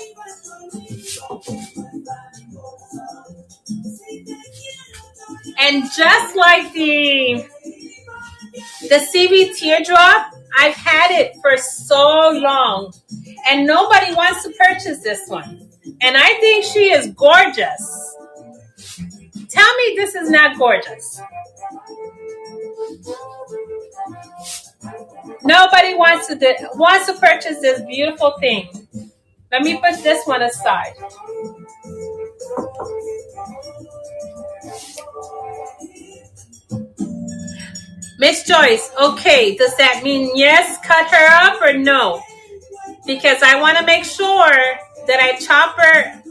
And just like the The CV teardrop, I've had it for so long and nobody wants to purchase this one. And I think she is gorgeous. Tell me this is not gorgeous. Nobody wants to purchase this beautiful thing. Let me put this one aside. Miss Joyce, okay, does that mean yes, cut her up or no? Because I want to make sure that I chop her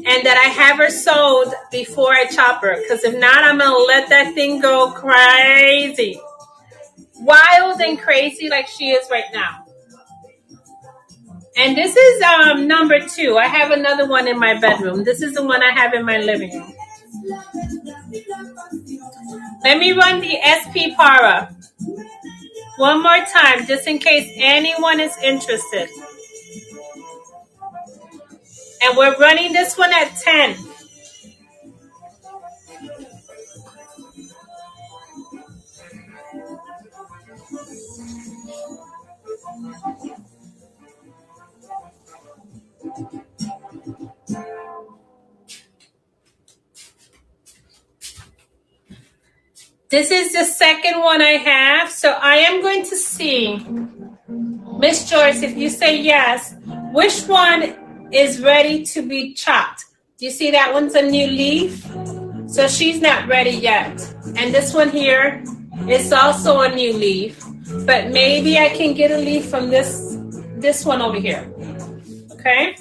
and that I have her sold before I chop her. Because if not, I'm going to let that thing go crazy. Wild and crazy like she is right now. And this is number 2. I have another one in my bedroom. This is the one I have in my living room. Let me run the SP Para one more time, just in case anyone is interested. And we're running this one at 10. This is the second one I have. So I am going to see, Miss Joyce, if you say yes, which one is ready to be chopped? Do you see that one's a new leaf? So she's not ready yet. And this one here is also a new leaf. But maybe I can get a leaf from this one over here. Okay?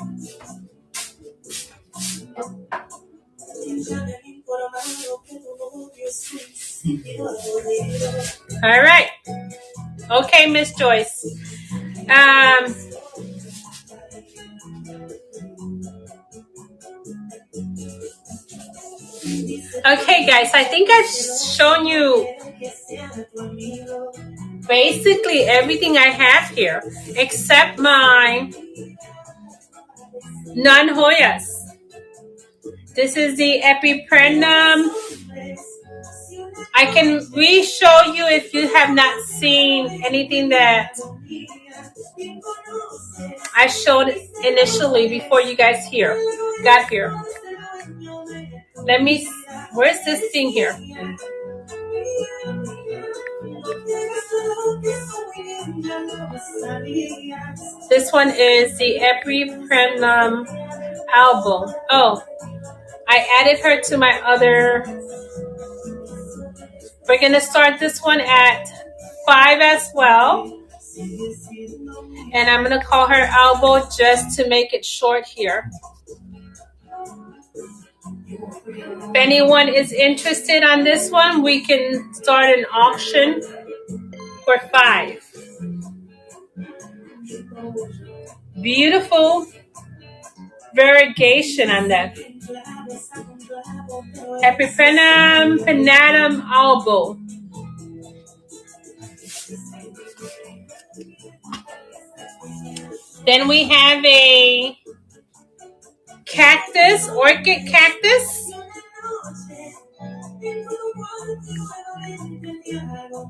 All right. Okay, Miss Joyce. Okay, guys, I think I've shown you basically everything I have here, except my non-Hoyas. This is the Epiprenum. I can re-show you if you have not seen anything that I showed initially before you guys got here. Where's this thing here? This one is the Epiprenum album. Oh, I added her to my other. We're going to start this one at 5 as well. And I'm going to call her elbow just to make it short here. If anyone is interested on this one, we can start an auction for 5. Beautiful variegation on that. Epiprenum pennatum albo. Then we have a cactus, orchid cactus.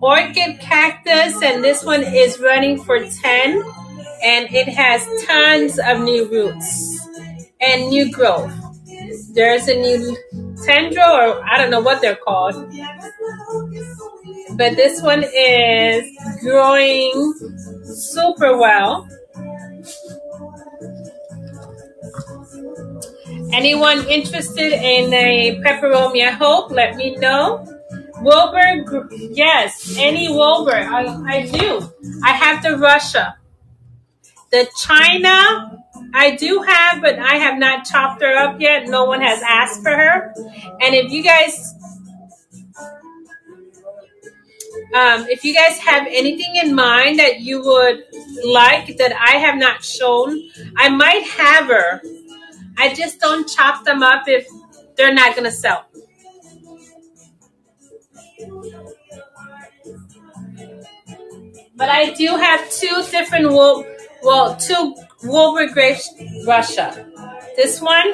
Orchid cactus, and this one is running for 10, and it has tons of new roots and new growth. There's a new tendril, or I don't know what they're called, but this one is growing super well. Anyone interested in a peperomia hope, let me know. Wilbur, yes, any Wilbur, I do. I have the Russia. The China, I do have, but I have not chopped her up yet. No one has asked for her. And if you guys have anything in mind that you would like that I have not shown, I might have her. I just don't chop them up if they're not going to sell. But I do have 2 different two Wilbur grapes Russia. This one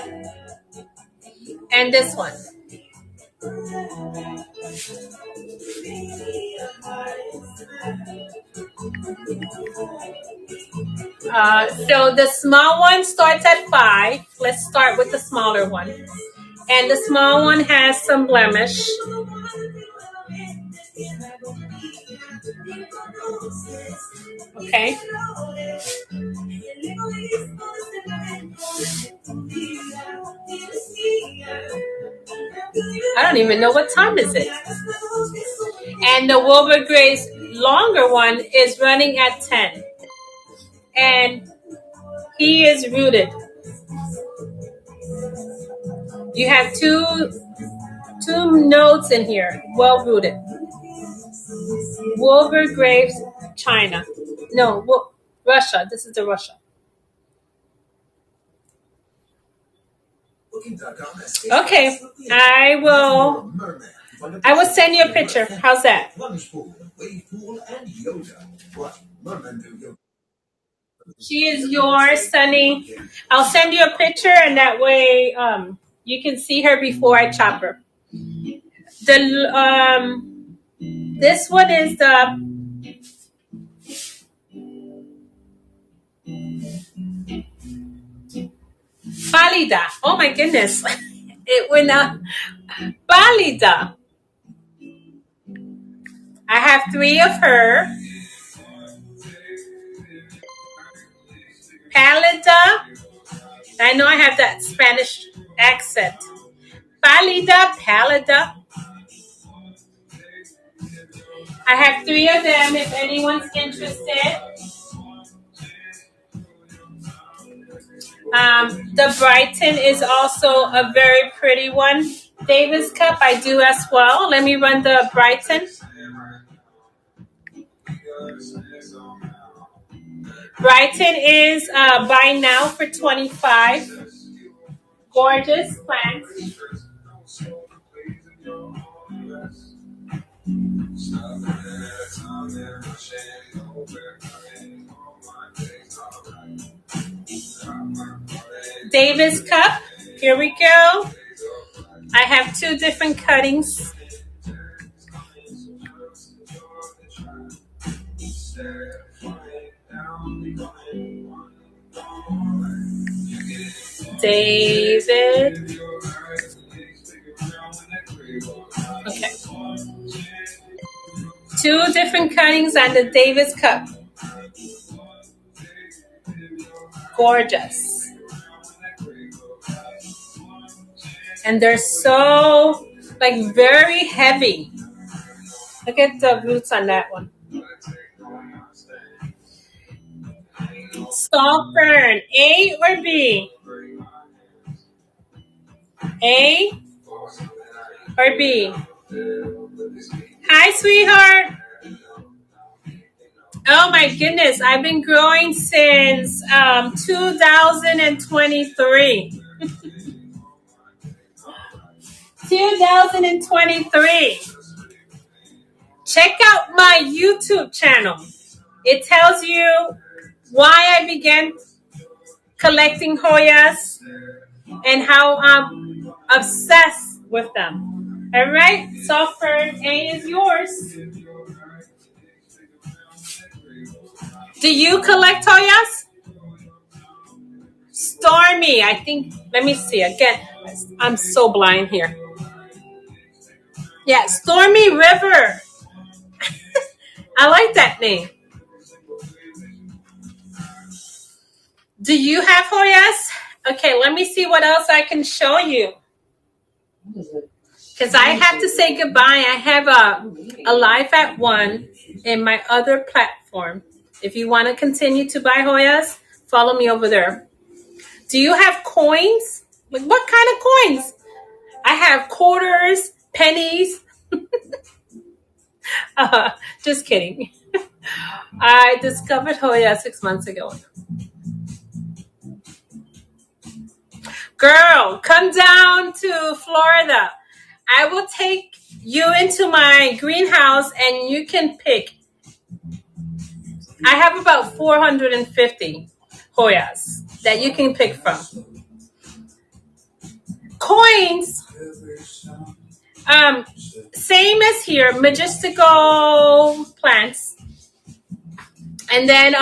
and this one. So the small one starts at 5. Let's start with the smaller one. And the small one has some blemish. Okay. I don't even know what time is it. And the Wilbur Grace longer one is running at 10. And he is rooted. You have two notes in here, well rooted. Wilbur Graves, China. No, Russia. This is the Russia. Okay, I will send you a picture. How's that? She is yours, Sunny. I'll send you a picture, and that way you can see her before I chop her. This one is the pálida. Oh my goodness, it went out. Pálida. I have 3 of her. Pálida. I know I have that Spanish accent. Pálida, pálida. I have 3 of them if anyone's interested. The Brighton is also a very pretty one. Davis Cup I do as well. Let me run the Brighton. Brighton is buy now for $25. Gorgeous plant. Davis Cup. Here we go. I have 2 different cuttings. David. Okay. 2 different cuttings on the Davis Cup. Gorgeous. And they're so, like, very heavy. Look at the roots on that one. Salt fern, A or B? A or B? Hi, sweetheart. Oh my goodness, I've been growing since 2023. 2023. Check out my YouTube channel. It tells you why I began collecting Hoyas and how I'm obsessed with them. All right, soft fern A is yours. Do you collect Hoyas? Stormy, I think. Let me see again. I'm so blind here. Yeah, Stormy River. I like that name. Do you have Hoyas? Okay, let me see what else I can show you. Because I have to say goodbye. I have a live at 1 in my other platform. If you want to continue to buy Hoyas, follow me over there. Do you have coins? Like, what kind of coins? I have quarters, pennies. Just kidding. I discovered Hoya 6 months ago. Girl, come down to Florida. I will take you into my greenhouse and you can pick. I have about 450 Hoyas that you can pick from. Coins, same as here, Majestical plants. And then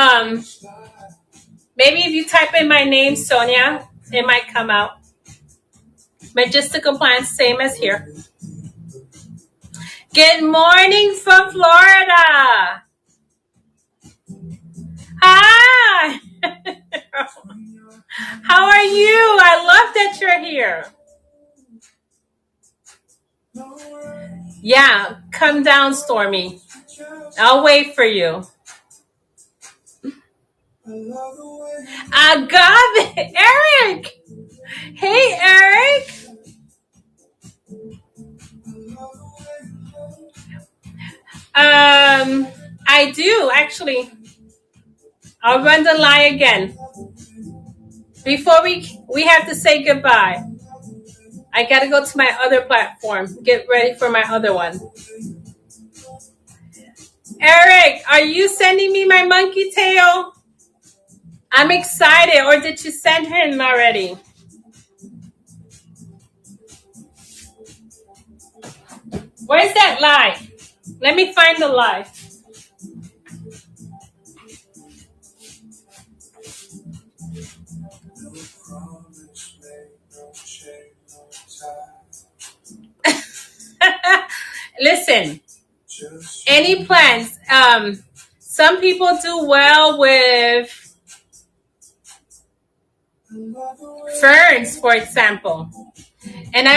maybe if you type in my name, Sonia, it might come out. Majestical plants, same as here. Good morning from Florida. Hi. How are you? I love that you're here. Yeah, come down, Stormy. I'll wait for you. Agave, Eric. Hey, Eric. I do actually. I'll run the lie again. Before we have to say goodbye. I gotta go to my other platform. Get ready for my other one. Eric, are you sending me my monkey tail? I'm excited. Or did you send him already? Where's that lie? Let me find the lie. Listen, any plants, some people do well with ferns, for example. And I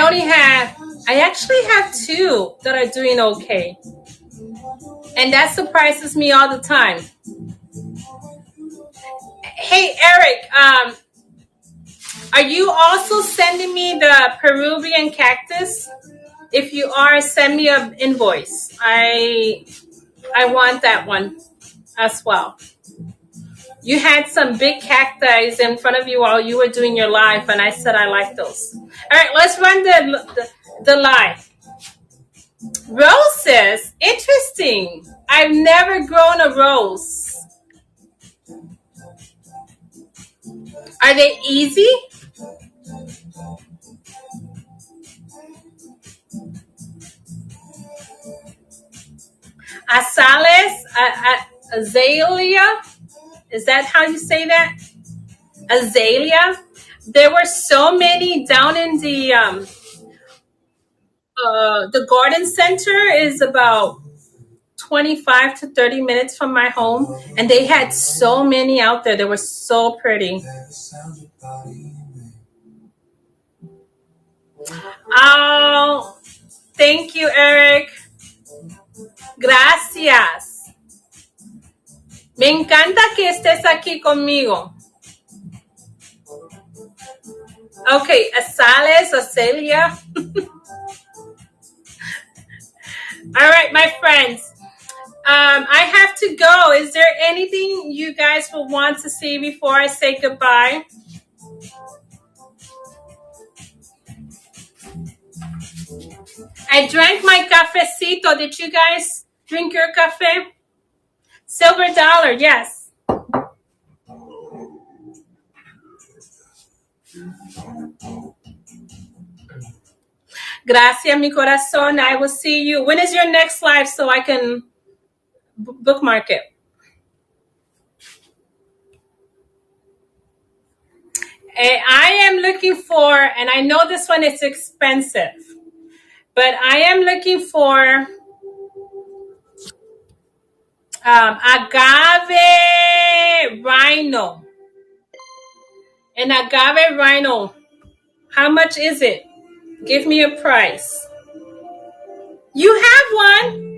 actually have two that are doing okay. And that surprises me all the time. Hey, Eric, are you also sending me the Peruvian cactus? If you are, send me an invoice. I want that one as well. You had some big cacti in front of you while you were doing your live, and I said I like those. All right, let's run the live. Roses, interesting. I've never grown a rose. Are they easy? Azales, azalea. Is that how you say that? Azalea. There were so many down in the garden center is about 25 to 30 minutes from my home, and they had so many out there. They were so pretty. Oh, thank you, Eric. Gracias. Me encanta que estés aquí conmigo. Okay, azales, azalea. All right, my friends. I have to go. Is there anything you guys will want to see before I say goodbye? I drank my cafecito. Did you guys drink your cafe? Silver dollar, yes. Gracias, mi corazón. I will see you. When is your next live so I can bookmark it? I am looking for, and I know this one is expensive, but I am looking for agave rhino. An agave rhino. How much is it? Give me a price. You have one.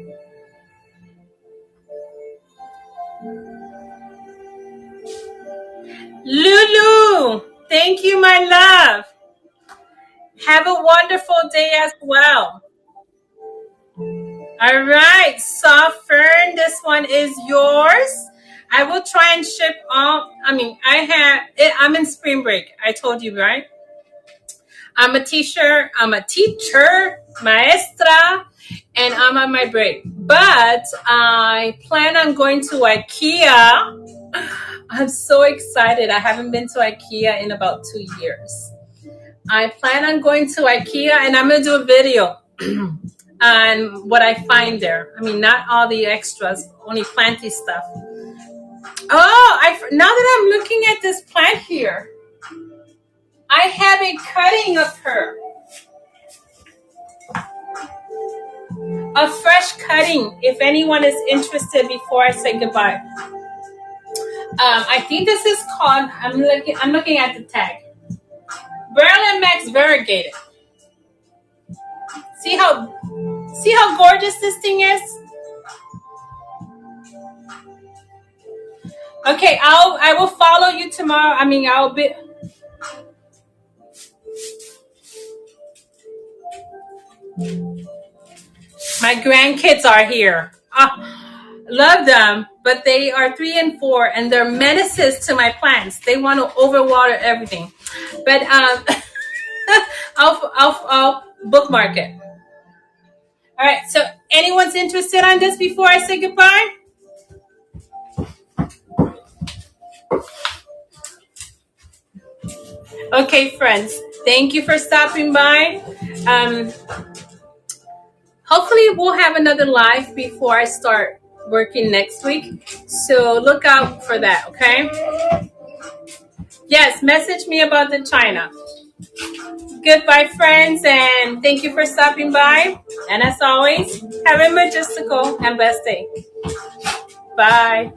Lulu, thank you, my love. Have a wonderful day as well. All right, Soft Fern, this one is yours. I will try and ship all. I'm in spring break. I told you, right? I'm a teacher, maestra, and I'm on my break. But I plan on going to IKEA. I'm so excited. I haven't been to IKEA in about 2 years. I plan on going to IKEA, and I'm going to do a video on what I find there. I mean, not all the extras, only planty stuff. Oh, now that I'm looking at this plant here, I have a cutting of her. A fresh cutting, if anyone is interested before I say goodbye. I think this is called, I'm looking at the tag. Berlin Max Variegated. See how gorgeous this thing is? Okay, I will follow you tomorrow. I'll be. My grandkids are here. Love them, but they are 3 and 4, and they're menaces to my plants. They want to overwater everything. But I'll bookmark it. All right. So, anyone's interested on this before I say goodbye? Okay, friends. Thank you for stopping by. Hopefully, we'll have another live before I start working next week. So look out for that, okay? Yes, message me about the China. Goodbye, friends, and thank you for stopping by. And as always, have a majestical and blessed day. Bye.